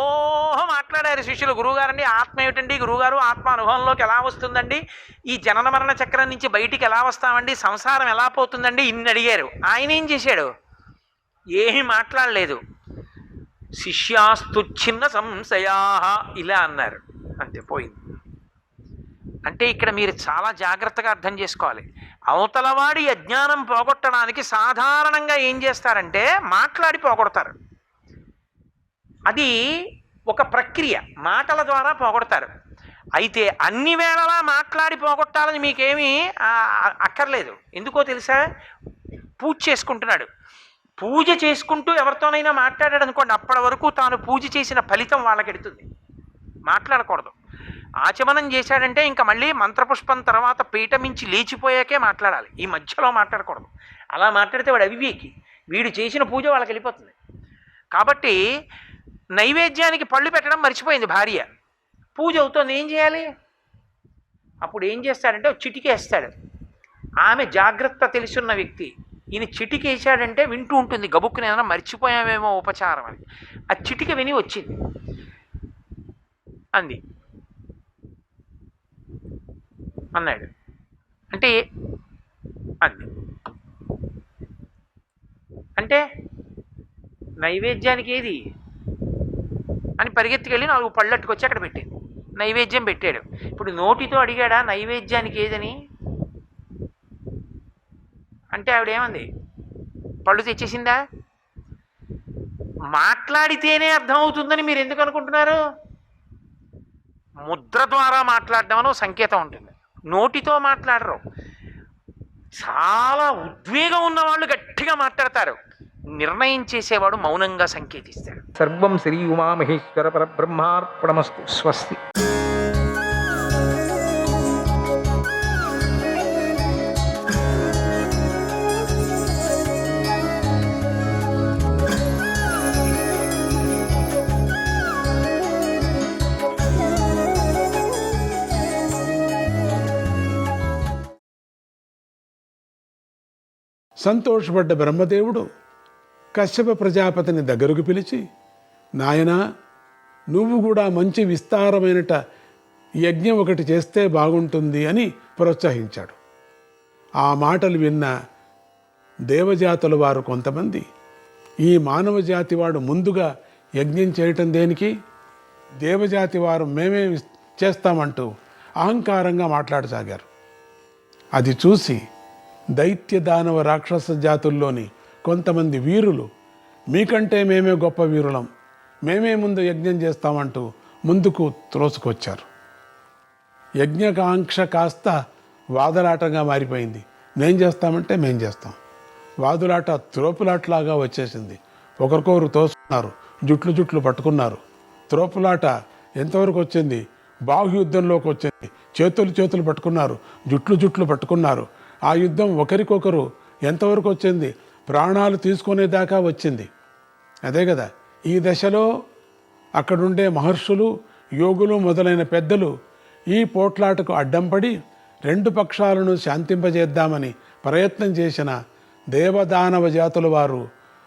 మాట్లాడారు శిష్యులు. గురువుగారండి ఆత్మ ఏమిటండి గురువుగారు, ఆత్మ అనుభవంలోకి ఎలా వస్తుందండి, ఈ జనన మరణ చక్రం నుంచి బయటికి ఎలా వస్తామండి, సంసారం ఎలా పోతుందండి, ఇన్ని అడిగారు. ఆయన ఏం చేశాడు? ఏమీ మాట్లాడలేదు. శిష్యాస్తుచ్ఛిన్న సంశయా ఇలా అన్నారు, అంతే పోయింది. అంటే ఇక్కడ మీరు చాలా జాగ్రత్తగా అర్థం చేసుకోవాలి. అవతలవాడి అజ్ఞానం పోగొట్టడానికి సాధారణంగా ఏం చేస్తారంటే మాట్లాడి పోగొడతారు. అది ఒక ప్రక్రియ, మాటల ద్వారా పోగొడతారు. అయితే అన్ని వేళలా మాట్లాడి పోగొట్టాలని మీకేమీ అక్కర్లేదు. ఎందుకో తెలుసా? పూజ చేసుకుంటున్నాడు, పూజ చేసుకుంటూ ఎవరితోనైనా మాట్లాడాడు అనుకోండి, అప్పటి వరకు తాను పూజ చేసిన ఫలితం వాళ్ళకెడుతుంది. మాట్లాడకూడదు. ఆచమనం చేశాడంటే ఇంకా మళ్ళీ మంత్రపుష్పం తర్వాత పీట మించి లేచిపోయాకే మాట్లాడాలి, ఈ మధ్యలో మాట్లాడకూడదు. అలా మాట్లాడితే వాడు అవివేకి, వీడు చేసిన పూజ వాళ్ళకి వెళ్ళిపోతుంది. కాబట్టి నైవేద్యానికి పళ్ళు పెట్టడం మర్చిపోయింది భార్య, పూజ అవుతుంది, ఏం చేయాలి? అప్పుడు ఏం చేస్తాడంటే చిటికేస్తాడు. ఆమె జాగ్రత్త తెలుసున్న వ్యక్తి. ఈయన చిటికేసాడంటే వింటూ ఉంటుంది, గబుక్కుని ఏదైనా మర్చిపోయామేమో ఉపచారం అని. ఆ చిటిక విని వచ్చింది, అంది అన్నాడు అంటే అంది అంటే నైవేద్యానికి ఏది అని పరిగెత్తుకెళ్ళి 4 పళ్ళట్టుకొచ్చి అక్కడ పెట్టింది. నైవేద్యం పెట్టాడు. ఇప్పుడు నోటితో అడిగాడా నైవేద్యానికి ఏదని అంటే ఆవిడేమంది? పళ్ళు తెచ్చేసిందా? మాట్లాడితేనే అర్థమవుతుందని మీరు ఎందుకు అనుకుంటున్నారు? ముద్ర ద్వారా మాట్లాడడం అని సంకేతం ఉంటుంది, నోటితో మాట్లాడరు. చాలా ఉద్వేగం ఉన్నవాళ్ళు గట్టిగా మాట్లాడతారు, నిర్ణయం చేసేవాడు మౌనంగా సంకేతిస్తాడు. సర్వం శ్రీ ఉమామహేశ్వర పరబ్రహ్మార్పణమస్తు. స్వస్తి. సంతోషపడ్డ బ్రహ్మదేవుడు కశ్యప ప్రజాపతిని దగ్గరకు పిలిచి, నాయనా, నువ్వు కూడా మంచి విస్తారమైనట యజ్ఞం ఒకటి చేస్తే బాగుంటుంది అని ప్రోత్సహించాడు. ఆ మాటలు విన్న దేవజాతుల వారు కొంతమంది, ఈ మానవ జాతి వాడు ముందుగా యజ్ఞం చేయటం దేనికి, దేవజాతి వారు మేమే చేస్తామంటూ అహంకారంగా మాట్లాడసాగారు. అది చూసి దైత్య దానవ రాక్షస జాతుల్లోని కొంతమంది వీరులు, మీకంటే మేమే గొప్ప వీరులం, మేమే ముందు యజ్ఞం చేస్తామంటూ ముందుకు త్రోసుకొచ్చారు. యజ్ఞకాంక్ష కాస్త వాదులాటగా మారిపోయింది. మేం చేస్తామంటే మేం చేస్తాం. వాదులాట త్రోపులాటలాగా వచ్చేసింది. ఒకరికొకరు తోసుకున్నారు, జుట్లు పట్టుకున్నారు. త్రోపులాట ఎంతవరకు వచ్చింది? బాహుయుద్ధంలోకి వచ్చింది. చేతులు పట్టుకున్నారు, జుట్లు పట్టుకున్నారు. ఆ యుద్ధం ఒకరికొకరు ఎంతవరకు వచ్చింది? ప్రాణాలు తీసుకునేదాకా వచ్చింది. అదే కదా, ఈ దశలో అక్కడుండే మహర్షులు, యోగులు మొదలైన పెద్దలు ఈ పోట్లాటకు అడ్డంపడి రెండు పక్షాలను శాంతింపజేద్దామని ప్రయత్నం చేసిన దేవదానవ జాతుల వారు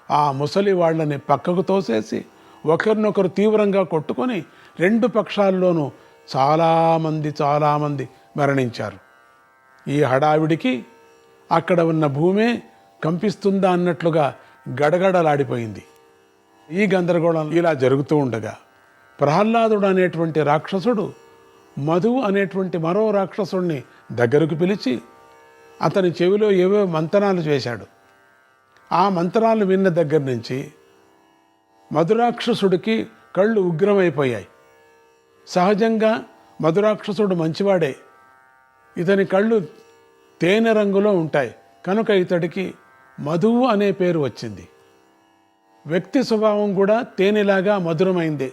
ఆ ముసలి వాళ్ళని పక్కకు తోసేసి ఒకరినొకరు తీవ్రంగా కొట్టుకొని రెండు పక్షాల్లోనూ చాలామంది మరణించారు. ఈ హడావిడికి అక్కడ ఉన్న భూమే కంపిస్తుందా అన్నట్లుగా గడగడలాడిపోయింది. ఈ గందరగోళం ఇలా జరుగుతూ ఉండగా ప్రహ్లాదుడు అనేటువంటి రాక్షసుడు మధు అనేటువంటి మరో రాక్షసుడిని దగ్గరకు పిలిచి అతని చెవిలో ఏవో మంతనాలు చేశాడు. ఆ మంత్రాలు విన్న దగ్గర నుంచి మధురాక్షసుడికి కళ్ళు ఉగ్రమైపోయాయి. సహజంగా మధురాక్షసుడు మంచివాడే, ఇతని కళ్ళు తేనె రంగులో ఉంటాయి కనుక ఇతడికి మధువు అనే పేరు వచ్చింది. వ్యక్తి స్వభావం కూడా తేనెలాగా మధురమైందే.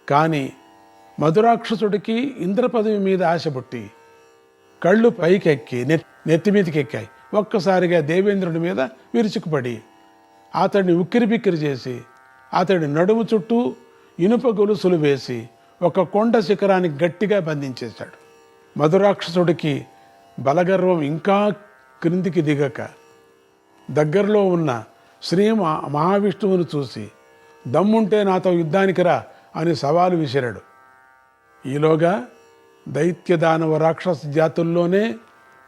కానీ మధురాక్షసుడికి ఇంద్ర పదవి మీద ఆశ పుట్టి కళ్ళు పైకెక్కి నెత్తిమీదికి ఎక్కాయి. ఒక్కసారిగా దేవేంద్రుడి మీద విరుచుకుపడి అతడిని ఉక్కిరిబిక్కిరి చేసి అతడి నడుము చుట్టూ ఇనుప గొలుసులు వేసి ఒక కొండ శిఖరానికి గట్టిగా బంధించేశాడు. మధురాక్షసుడికి బలగర్వం ఇంకా క్రిందికి దిగక దగ్గరలో ఉన్న శ్రీ మహావిష్ణువును చూసి దమ్ముంటే నాతో యుద్ధానికి రా అని సవాలు విసిరాడు. ఈలోగా దైత్య దానవ రాక్షస జాతుల్లోనే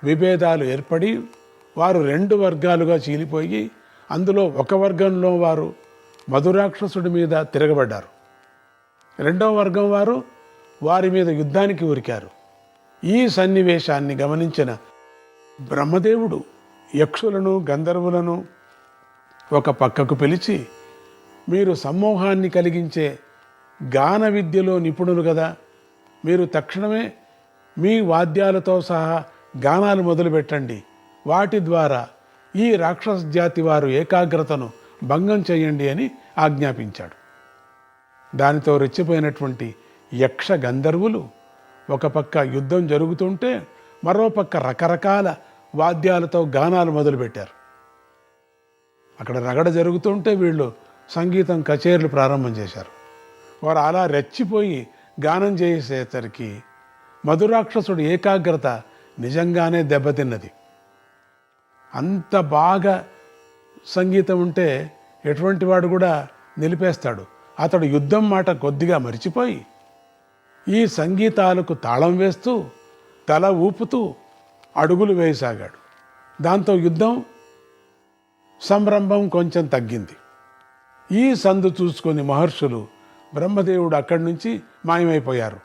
విభేదాలు ఏర్పడి వారు రెండు వర్గాలుగా చీలిపోయి అందులో ఒక వర్గంలో వారు మధురాక్షసుడి మీద తిరగబడ్డారు. రెండవ వర్గం వారు వారి మీద యుద్ధానికి ఉరికారు. ఈ సన్నివేశాన్ని గమనించిన బ్రహ్మదేవుడు యక్షులను గంధర్వులను ఒక పక్కకు పిలిచి, మీరు సమ్మోహాన్ని కలిగించే గాన విద్యలో నిపుణులు కదా, మీరు తక్షణమే మీ వాద్యాలతో సహా గానాలు మొదలుపెట్టండి, వాటి ద్వారా ఈ రాక్షస జాతి వారు ఏకాగ్రతను భంగం చేయండి అని ఆజ్ఞాపించాడు. దానితో రెచ్చిపోయినటువంటి యక్ష గంధర్వులు ఒక పక్క యుద్ధం జరుగుతుంటే మరో పక్క రకరకాల వాద్యాలతో గానాలు మొదలుపెట్టారు. అక్కడ రగడ జరుగుతుంటే వీళ్ళు సంగీతం కచేరీలు ప్రారంభం చేశారు. వారు అలా రెచ్చిపోయి గానం చేసేసరికి మధురాక్షసుడు ఏకాగ్రత నిజంగానే దెబ్బతిన్నది. అంత బాగా సంగీతం ఉంటే ఎటువంటి వాడు కూడా నిలిపేస్తాడు. అతడు యుద్ధం మాట కొద్దిగా మరిచిపోయి ఈ సంగీతాలకు తాళం వేస్తూ తల ఊపుతూ అడుగులు వేయసాగాడు. దాంతో యుద్ధం సంరంభం కొంచెం తగ్గింది. ఈ సందు చూసుకొని మహర్షులు బ్రహ్మదేవుడు అక్కడి నుంచి మాయమైపోయారు.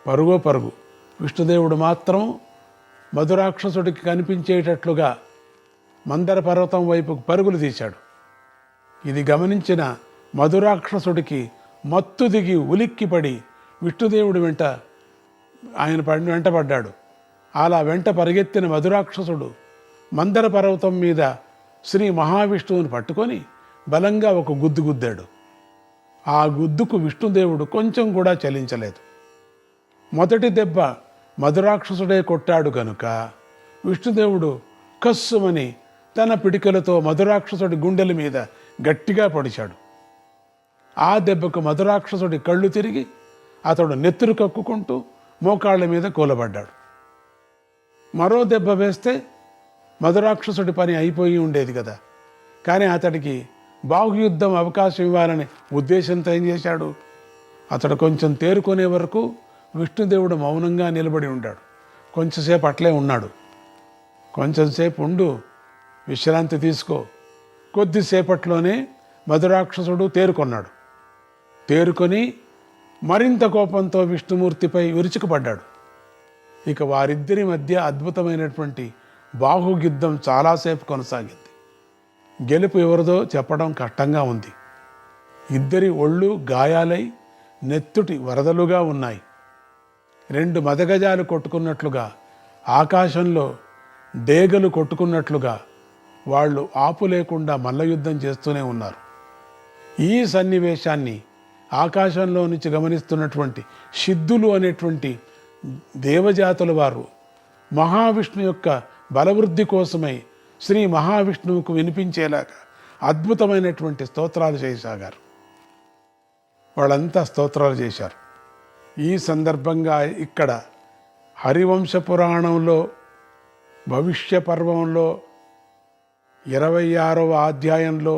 పరుగు విష్ణుదేవుడు మాత్రం మధురాక్షసుడికి కనిపించేటట్లుగా మందర పర్వతం వైపుకు పరుగులు తీశాడు. ఇది గమనించిన మధురాక్షసుడికి మత్తు దిగి ఉలిక్కిపడి విష్ణుదేవుడి వెంటపడ్డాడు. అలా వెంట పరిగెత్తిన మధురాక్షసుడు మందర పర్వతం మీద శ్రీ మహావిష్ణువుని పట్టుకొని బలంగా ఒక గుద్దు గుద్దాడు. ఆ గుద్దుకు విష్ణుదేవుడు కొంచెం కూడా చలించలేదు. మొదటి దెబ్బ మధురాక్షసుడే కొట్టాడు కనుక విష్ణుదేవుడు కస్సుమని తన పిడికలతో మధురాక్షసుడి గుండెల మీద గట్టిగా పొడిచాడు. ఆ దెబ్బకు మధురాక్షసుడి కళ్ళు తిరిగి అతడు నెత్తురు కక్కుకుంటూ మోకాళ్ళ మీద కూలబడ్డాడు. మరో దెబ్బ వేస్తే మధురాక్షసుడి పని అయిపోయి ఉండేది కదా. కానీ అతడికి బాహుయుద్ధం అవకాశం ఇవ్వాలనే ఉద్దేశంతో ఏం చేశాడు, అతడు కొంచెం తేరుకునే వరకు విష్ణుదేవుడు మౌనంగా నిలబడి ఉన్నాడు. కొంచెంసేపు అట్లే ఉన్నాడు. కొంచెంసేపు ఉండు, విశ్రాంతి తీసుకో. కొద్దిసేపట్లోనే మధురాక్షసుడు తేరుకొన్నాడు. తేరుకొని మరింత కోపంతో విష్ణుమూర్తిపై విరుచుకుపడ్డాడు. ఇక వారిద్దరి మధ్య అద్భుతమైనటువంటి బాహుయుద్ధం చాలాసేపు కొనసాగింది. గెలుపు ఎవరిదో చెప్పడం కష్టంగా ఉంది. ఇద్దరి ఒళ్ళు గాయాలై నెత్తుటి వరదలుగా ఉన్నాయి. రెండు మదగజాలు కొట్టుకున్నట్లుగా, ఆకాశంలో డేగలు కొట్టుకున్నట్లుగా వాళ్ళు ఆపు లేకుండా మల్లయుద్ధం చేస్తూనే ఉన్నారు. ఈ సన్నివేశాన్ని ఆకాశంలో నుంచి గమనిస్తున్నటువంటి సిద్ధులు అనేటువంటి దేవజాతుల వారు మహావిష్ణు యొక్క బలవృద్ధి కోసమై శ్రీ మహావిష్ణువుకు వినిపించేలాగా అద్భుతమైనటువంటి స్తోత్రాలు చేయసాగారు. వాళ్ళంతా స్తోత్రాలు చేశారు. ఈ సందర్భంగా ఇక్కడ హరివంశ పురాణంలో భవిష్య పర్వంలో 26వ అధ్యాయంలో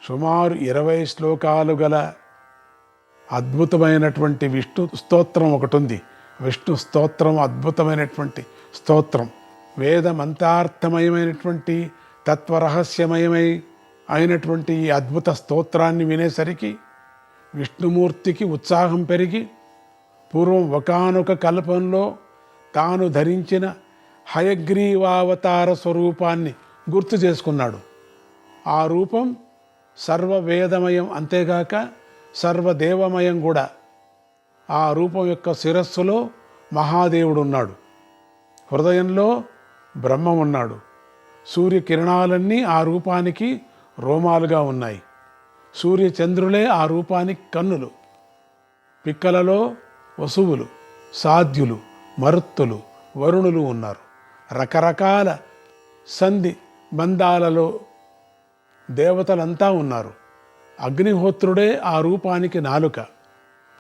సుమారు 20 శ్లోకాలు గల అద్భుతమైనటువంటి విష్ణు స్తోత్రం ఒకటి ఉంది. విష్ణు స్తోత్రం అద్భుతమైనటువంటి స్తోత్రం. వేదమంతార్థమయమైనటువంటి తత్వరహస్యమయమై అయినటువంటి ఈ అద్భుత స్తోత్రాన్ని వినేసరికి విష్ణుమూర్తికి ఉత్సాహం పెరిగి పూర్వం ఒకానొక కల్పంలో తాను ధరించిన హయగ్రీవావతార స్వరూపాన్ని గుర్తు చేసుకున్నాడు. ఆ రూపం సర్వవేదమయం, అంతేగాక సర్వదేవమయం కూడా. ఆ రూపం యొక్క శిరస్సులో మహాదేవుడు ఉన్నాడు, హృదయంలో బ్రహ్మ ఉన్నాడు. సూర్యకిరణాలన్నీ ఆ రూపానికి రోమాలుగా ఉన్నాయి. సూర్యచంద్రులే ఆ రూపానికి కన్నులు. పిక్కలలో వసువులు, సాధ్యులు, మరుత్తులు, వరుణులు ఉన్నారు. రకరకాల సంధి బంధాలలో దేవతలంతా ఉన్నారు. అగ్నిహోత్రుడే ఆ రూపానికి నాలుక.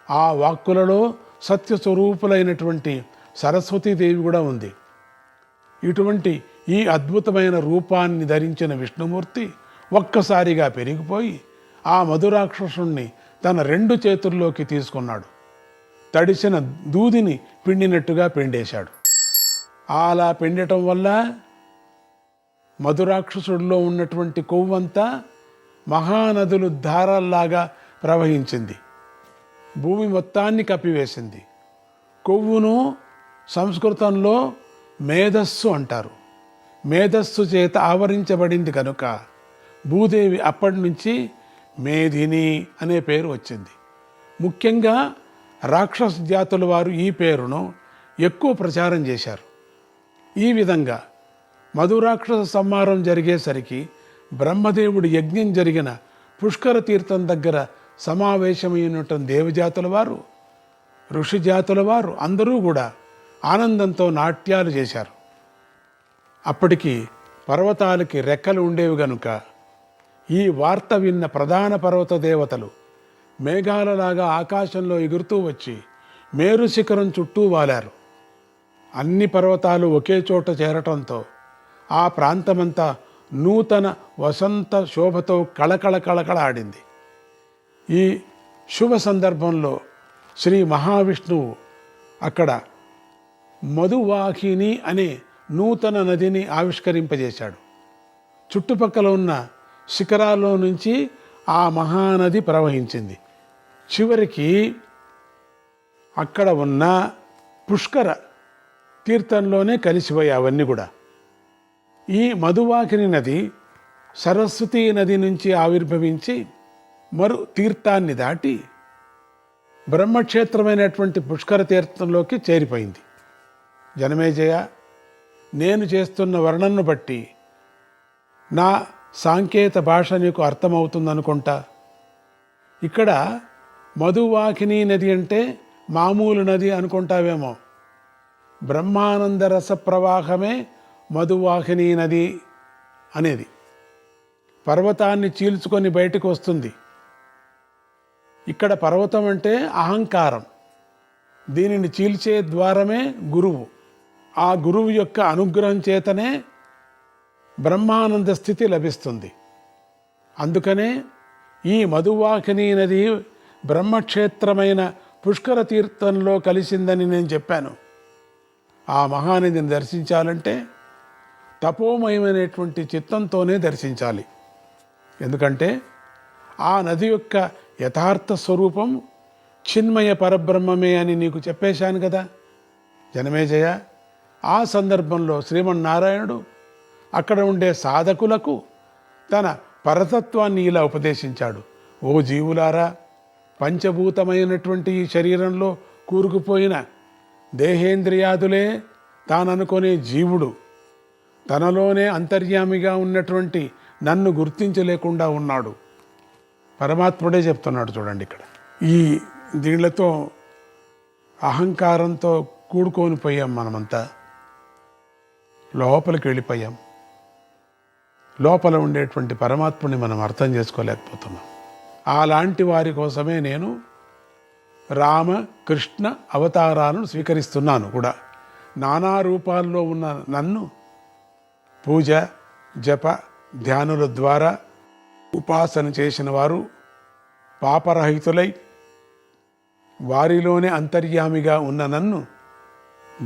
ఆ వాక్కులలో సత్యస్వరూపులైనటువంటి సరస్వతీదేవి కూడా ఉంది. ఇటువంటి ఈ అద్భుతమైన రూపాన్ని ధరించిన విష్ణుమూర్తి ఒక్కసారిగా పెరిగిపోయి ఆ మధురాక్షసుణ్ణి తన 2 చేతుల్లోకి తీసుకున్నాడు. తడిసిన దూదిని పిండినట్టుగా పిండేశాడు. అలా పిండటం వల్ల మధురాక్షసుడిలో ఉన్నటువంటి కొవ్వంతా మహానదులు ధారల్లాగా ప్రవహించింది. భూమి మొత్తాన్ని కప్పివేసింది. కొవ్వును సంస్కృతంలో మేధస్సు అంటారు. మేధస్సు చేత ఆవరించబడింది కనుక భూదేవి అప్పటి నుంచి మేధిని అనే పేరు వచ్చింది. ముఖ్యంగా రాక్షస జాతుల వారు ఈ పేరును ఎక్కువ ప్రచారం చేశారు. ఈ విధంగా మధురాక్షస సంహారం జరిగేసరికి బ్రహ్మదేవుడి యజ్ఞం జరిగిన పుష్కర తీర్థం దగ్గర సమావేశమైనటువంటి దేవజాతుల వారు, ఋషి జాతుల వారు అందరూ కూడా ఆనందంతో నాట్యాలు చేశారు. అప్పటికి పర్వతాలకి రెక్కలు ఉండేవి గనుక ఈ వార్త విన్న ప్రధాన పర్వత దేవతలు మేఘాలలాగా ఆకాశంలో ఎగురుతూ వచ్చి మేరు శిఖరం చుట్టూ వాలారు. అన్ని పర్వతాలు ఒకే చోట చేరటంతో ఆ ప్రాంతమంతా నూతన వసంత శోభతో కళకళ ఆడింది. ఈ శుభ సందర్భంలో శ్రీ మహావిష్ణువు అక్కడ మధువాహిని అనే నూతన నదిని ఆవిష్కరింపజేశాడు. చుట్టుపక్కల ఉన్న శిఖరాల్లో నుంచి ఆ మహానది ప్రవహించింది. చివరికి అక్కడ ఉన్న పుష్కర తీర్థంలోనే కలిసిపోయాయి అవన్నీ కూడా. ఈ మధువాహిని నది సరస్వతీ నది నుంచి ఆవిర్భవించి మరు తీర్థాన్ని దాటి బ్రహ్మక్షేత్రమైనటువంటి పుష్కర తీర్థంలోకి చేరిపోయింది. జనమేజయ, నేను చేస్తున్న వర్ణనను బట్టి నా సాంకేత భాష నీకు అర్థమవుతుందనుకుంటా. ఇక్కడ మధువాహిని నది అంటే మామూలు నది అనుకుంటావేమో. బ్రహ్మానంద రస ప్రవాహమే మధువాహిని నది అనేది. పర్వతాన్ని చీల్చుకొని బయటకు వస్తుంది. ఇక్కడ పర్వతం అంటే అహంకారం. దీనిని చీల్చే ద్వారమే గురువు. ఆ గురువు యొక్క అనుగ్రహం చేతనే బ్రహ్మానంద స్థితి లభిస్తుంది. అందుకనే ఈ మధువాహిని నది బ్రహ్మక్షేత్రమైన పుష్కర తీర్థంలో కలిసిందని నేను చెప్పాను. ఆ మహానదిని దర్శించాలంటే తపోమయమైనటువంటి చిత్తంతోనే దర్శించాలి. ఎందుకంటే ఆ నది యొక్క యథార్థ స్వరూపం చిన్మయ పరబ్రహ్మమే అని నీకు చెప్పేశాను కదా జనమేజయ. ఆ సందర్భంలో శ్రీమన్నారాయణుడు అక్కడ ఉండే సాధకులకు తన పరతత్వాన్ని ఇలా ఉపదేశించాడు. ఓ జీవులారా, పంచభూతమైనటువంటి ఈ శరీరంలో కూరుకుపోయిన దేహేంద్రియాదులే తాననుకునే జీవుడు తనలోనే అంతర్యామిగా ఉన్నటువంటి నన్ను గుర్తించలేకుండా ఉన్నాడు. పరమాత్ముడే చెప్తున్నాడు చూడండి ఇక్కడ. ఈ దీళ్లతో అహంకారంతో కూడుకొని పోయాం, మనమంతా లోపలికి వెళ్ళిపోయాం. లోపల ఉండేటువంటి పరమాత్ముని మనం అర్థం చేసుకోలేకపోతున్నాం. అలాంటి వారి కోసమే నేను రామ కృష్ణ అవతారాలను స్వీకరిస్తున్నాను కూడా. నానా రూపాల్లో ఉన్న నన్ను పూజ జప ధ్యానుల ద్వారా ఉపాసన చేసిన వారు పాపరహితులై వారిలోనే అంతర్యామిగా ఉన్న నన్ను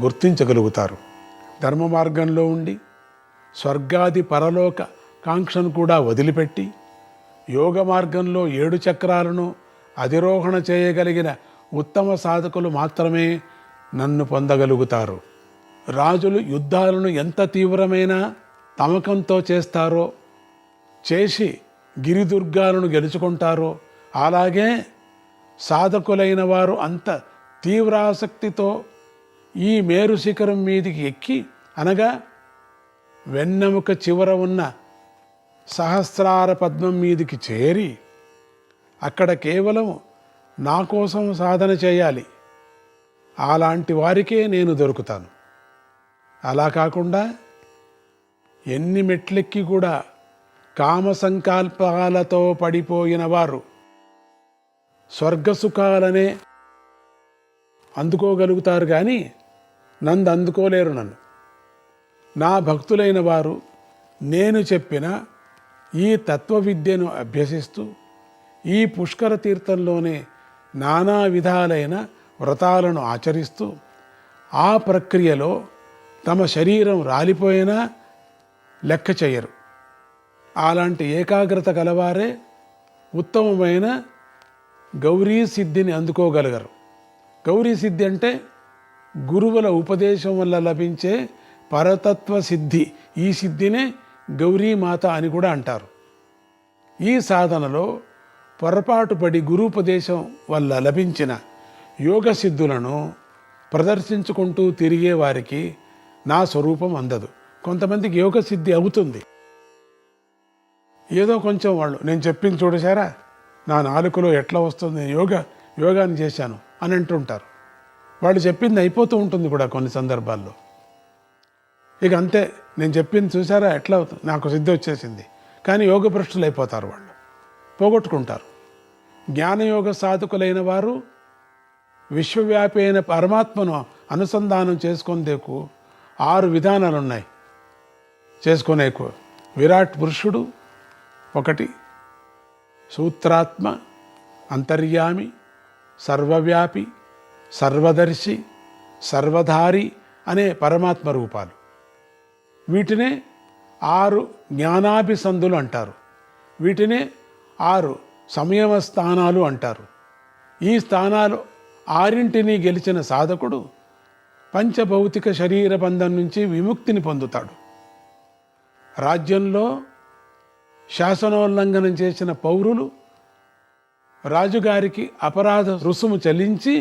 గుర్తించగలుగుతారు. ధర్మ మార్గంలో ఉండి స్వర్గాది పరలోక కాంక్షను కూడా వదిలిపెట్టి యోగ మార్గంలో 7 చక్రాలను అధిరోహణ చేయగలిగిన ఉత్తమ సాధకులు మాత్రమే నన్ను పొందగలుగుతారు. రాజులు యుద్ధాలను ఎంత తీవ్రమైన తమకంతో చేస్తారో, చేసి గిరిదుర్గాలను గెలుచుకుంటారో, అలాగే సాధకులైన వారు అంత తీవ్రాసక్తితో ఈ మేరు శిఖరం మీదికి ఎక్కి, అనగా వెన్నెముక చివర ఉన్న సహస్రార పద్మం మీదికి చేరి అక్కడ కేవలం నా కోసం సాధన చేయాలి. అలాంటి వారికే నేను దొరుకుతాను. అలా కాకుండా ఎన్ని మెట్లెక్కి కూడా కామ సంకల్పాలతో పడిపోయిన వారు స్వర్గసుఖాలనే అందుకోగలుగుతారు, కానీ నన్ను అందుకోలేరు. నన్ను నా భక్తులైన వారు నేను చెప్పిన ఈ తత్వవిద్యను అభ్యసిస్తూ ఈ పుష్కర తీర్థంలోనే నానా విధాలైన వ్రతాలను ఆచరిస్తూ ఆ ప్రక్రియలో తమ శరీరం రాలిపోయినా లెక్క చేయరు. అలాంటి ఏకాగ్రత కలవారే ఉత్తమమైన గౌరీ సిద్ధిని అందుకోగలగరు. గౌరీ సిద్ధి అంటే గురువుల ఉపదేశం వల్ల లభించే పరతత్వ సిద్ధి. ఈ సిద్ధినే గౌరీమాత అని కూడా అంటారు. ఈ సాధనలో పొరపాటు పడి గురూపదేశం వల్ల లభించిన యోగ సిద్ధులను ప్రదర్శించుకుంటూ తిరిగే వారికి నా స్వరూపం అందదు. కొంతమందికి యోగ సిద్ధి అవుతుంది, ఏదో కొంచెం వాళ్ళు నేను చెప్పింది చూడసారా, నా నాలుకలో ఎట్లా వస్తుంది, యోగాన్ని చేశాను అని అంటుంటారు. వాళ్ళు చెప్పింది అయిపోతూ ఉంటుంది కూడా కొన్ని సందర్భాల్లో. ఇక అంతే, నేను చెప్పింది చూసారా ఎట్లా అవుతుంది, నాకు సిద్ధి వచ్చేసింది. కానీ యోగ భ్రష్టులు అయిపోతారు, వాళ్ళు పోగొట్టుకుంటారు. జ్ఞానయోగ సాధకులైన వారు విశ్వవ్యాపి అయిన పరమాత్మను అనుసంధానం చేసుకునేందుకు 6 విధానాలు ఉన్నాయి. చేసుకునేకు విరాట్ పురుషుడు ఒకటి, సూత్రాత్మ, అంతర్యామి, సర్వవ్యాపి, సర్వదర్శి, సర్వధారి అనే పరమాత్మ రూపాలు. వీటినే 6 జ్ఞానాభిసంధులు అంటారు. వీటినే 6 సంయమ స్థానాలు అంటారు. ఈ స్థానాలు 6ంటిని గెలిచిన సాధకుడు పంచభౌతిక శరీర బంధం నుంచి విముక్తిని పొందుతాడు. రాజ్యంలో శాసనోల్లంఘనం చేసిన పౌరులు రాజుగారికి అపరాధ రుసుము చెల్లించి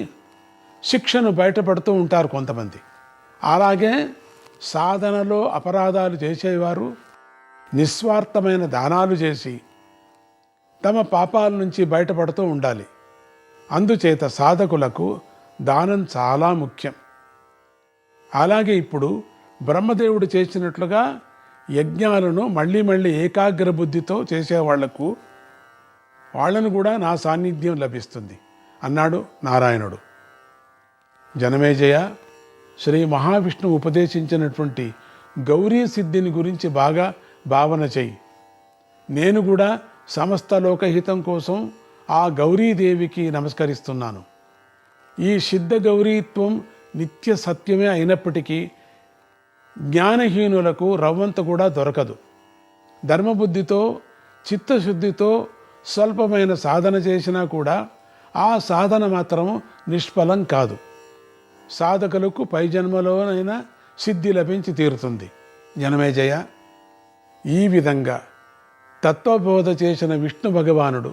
శిక్షను బయటపడుతూ ఉంటారు కొంతమంది. అలాగే సాధనలో అపరాధాలు చేసేవారు నిస్వార్థమైన దానాలు చేసి తమ పాపాల నుంచి బయటపడుతూ ఉండాలి. అందుచేత సాధకులకు దానం చాలా ముఖ్యం. అలాగే ఇప్పుడు బ్రహ్మదేవుడు చేసినట్లుగా యజ్ఞాలను మళ్ళీ మళ్ళీ ఏకాగ్ర బుద్ధితో చేసేవాళ్లకు వాళ్ళను కూడా నా సాన్నిధ్యం లభిస్తుంది అన్నాడు నారాయణుడు. జనమేజయ, శ్రీ మహావిష్ణువు ఉపదేశించినటువంటి గౌరీ సిద్ధిని గురించి బాగా భావన చెయ్యి. నేను కూడా సమస్త లోకహితం కోసం ఆ గౌరీదేవికి నమస్కరిస్తున్నాను. ఈ సిద్ధ గౌరీత్వం నిత్య సత్యమే అయినప్పటికీ జ్ఞానహీనులకు రవ్వంత కూడా దొరకదు. ధర్మబుద్ధితో చిత్తశుద్ధితో స్వల్పమైన సాధన చేసినా కూడా ఆ సాధన మాత్రం నిష్ఫలం కాదు. సాధకులకు పై జన్మలోనైనా సిద్ధి లభించి తీరుతుంది. జనమేజయ, ఈ విధంగా తత్వబోధ చేసిన విష్ణు భగవానుడు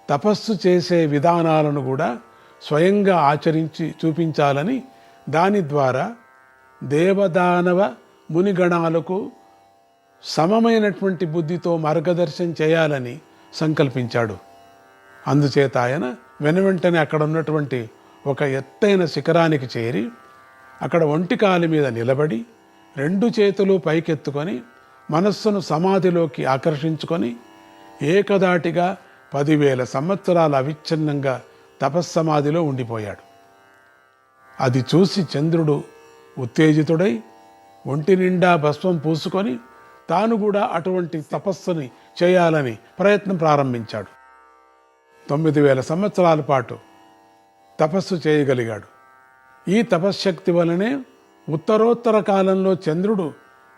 తపస్సు చేసే విధానాలను కూడా స్వయంగా ఆచరించి చూపించాలని, దాని ద్వారా దేవదానవ మునిగణాలకు సమమైనటువంటి బుద్ధితో మార్గదర్శనం చేయాలని సంకల్పించాడు. అందుచేత ఆయన వెనువెంటనే అక్కడ ఉన్నటువంటి ఒక ఎత్తైన శిఖరానికి చేరి అక్కడ ఒంటి కాలి మీద నిలబడి 2 చేతులు పైకెత్తుకొని మనస్సును సమాధిలోకి ఆకర్షించుకొని ఏకదాటిగా 10,000 సంవత్సరాలు అవిచ్ఛిన్నంగా తపస్సమాధిలో ఉండిపోయాడు. అది చూసి చంద్రుడు ఉత్తేజితుడై ఒంటి నిండా భస్మం పూసుకొని తాను కూడా అటువంటి తపస్సుని చేయాలని ప్రయత్నం ప్రారంభించాడు. 9,000 సంవత్సరాల పాటు తపస్సు చేయగలిగాడు. ఈ తపశ్శక్తి వలనే ఉత్తరోత్తర కాలంలో చంద్రుడు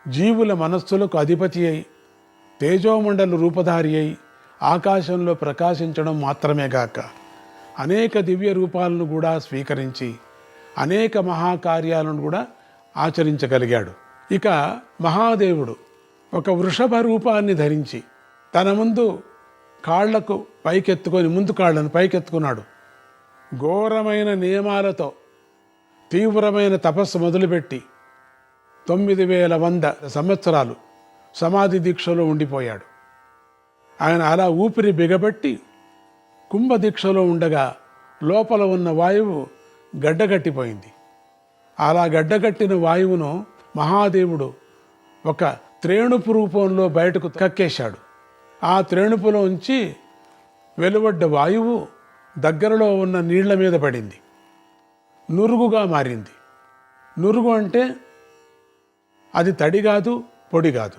జీవుల మనస్సులకు అధిపతి అయి తేజోమండల రూపధారి అయి ఆకాశంలో ప్రకాశించడం మాత్రమే గాక అనేక దివ్య రూపాలను కూడా స్వీకరించి అనేక మహాకార్యాలను కూడా ఆచరించగలిగాడు. ఇక మహాదేవుడు ఒక వృషభ రూపాన్ని ధరించి తన ముందు కాళ్లకు పైకెత్తుకొని ముందు కాళ్లను పైకెత్తుకున్నాడు. ఘోరమైన నియమాలతో తీవ్రమైన తపస్సు మొదలుపెట్టి 9,100 సంవత్సరాలు సమాధి దీక్షలో ఉండిపోయాడు. ఆయన అలా ఊపిరి బిగబట్టి కుంభదీక్షలో ఉండగా లోపల ఉన్న వాయువు గడ్డగట్టిపోయింది. అలా గడ్డగట్టిన వాయువును మహాదేవుడు ఒక త్రేణుపు రూపంలో బయటకు కక్కేశాడు. ఆ త్రేణుపులో ఉంచి వెలువడ్డ వాయువు దగ్గరలో ఉన్న నీళ్ల మీద పడింది, నురుగుగా మారింది. నురుగు అంటే అది తడి కాదు, పొడి కాదు,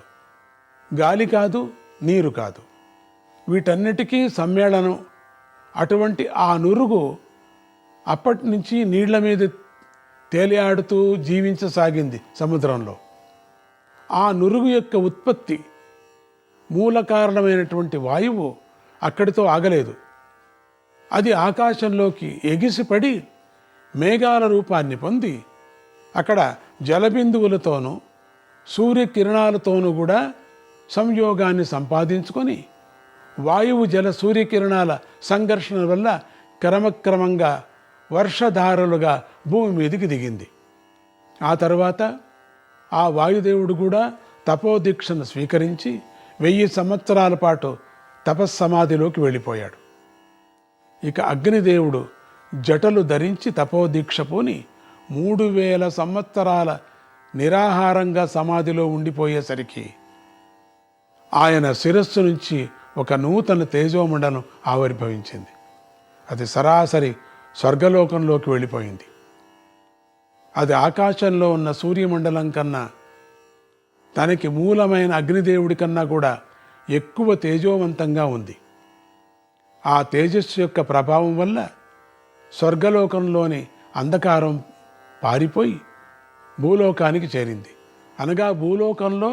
గాలి కాదు, నీరు కాదు, వీటన్నిటికీ సమ్మేళనం. అటువంటి ఆ నురుగు అప్పటి నుంచి నీళ్ల మీద తేలియాడుతూ జీవించసాగింది సముద్రంలో. ఆ నురుగు యొక్క ఉత్పత్తి మూల కారణమైనటువంటి వాయువు అక్కడితో ఆగలేదు. అది ఆకాశంలోకి ఎగిసిపడి మేఘాల రూపాన్ని పొంది అక్కడ జలబిందువులతోనూ సూర్యకిరణాలతోనూ కూడా సంయోగాన్ని సంపాదించుకొని వాయువు జల సూర్యకిరణాల సంఘర్షణ వల్ల క్రమక్రమంగా వర్షధారలుగా భూమి మీదకి దిగింది. ఆ తర్వాత ఆ వాయుదేవుడు కూడా తపోదీక్షను స్వీకరించి 1000 సంవత్సరాల పాటు తపస్సమాధిలోకి వెళ్ళిపోయాడు. ఇక అగ్నిదేవుడు జటలు ధరించి తపోదీక్ష పూని 3,000 సంవత్సరాల నిరాహారంగా సమాధిలో ఉండిపోయేసరికి ఆయన శిరస్సు నుంచి ఒక నూతన తేజోమండలం ఆవిర్భవించింది. అది సరాసరి స్వర్గలోకంలోకి వెళ్ళిపోయింది. అది ఆకాశంలో ఉన్న సూర్యమండలం కన్నా తనకి మూలమైన అగ్నిదేవుడి కన్నా కూడా ఎక్కువ తేజోవంతంగా ఉంది. ఆ తేజస్సు యొక్క ప్రభావం వల్ల స్వర్గలోకంలోని అంధకారం పారిపోయి భూలోకానికి చేరింది. అనగా భూలోకంలో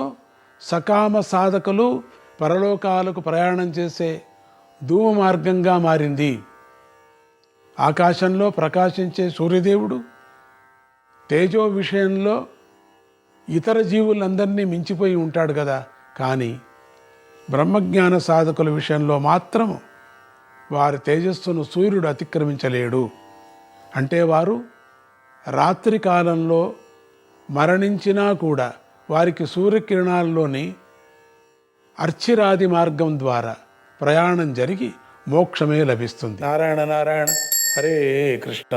సకామ సాధకులు పరలోకాలకు ప్రయాణం చేసే ధూమ మార్గంగా మారింది. ఆకాశంలో ప్రకాశించే సూర్యదేవుడు తేజో విషయంలో ఇతర జీవులందరినీ మించిపోయి ఉంటాడు కదా. కానీ బ్రహ్మజ్ఞాన సాధకుల విషయంలో మాత్రం వారి తేజస్సును సూర్యుడు అతిక్రమించలేడు. అంటే వారు రాత్రి కాలంలో మరణించినా కూడా వారికి సూర్యకిరణాల్లోని అర్చిరాది మార్గం ద్వారా ప్రయాణం జరిగి మోక్షమే లభిస్తుంది. నారాయణ నారాయణ హరే కృష్ణ.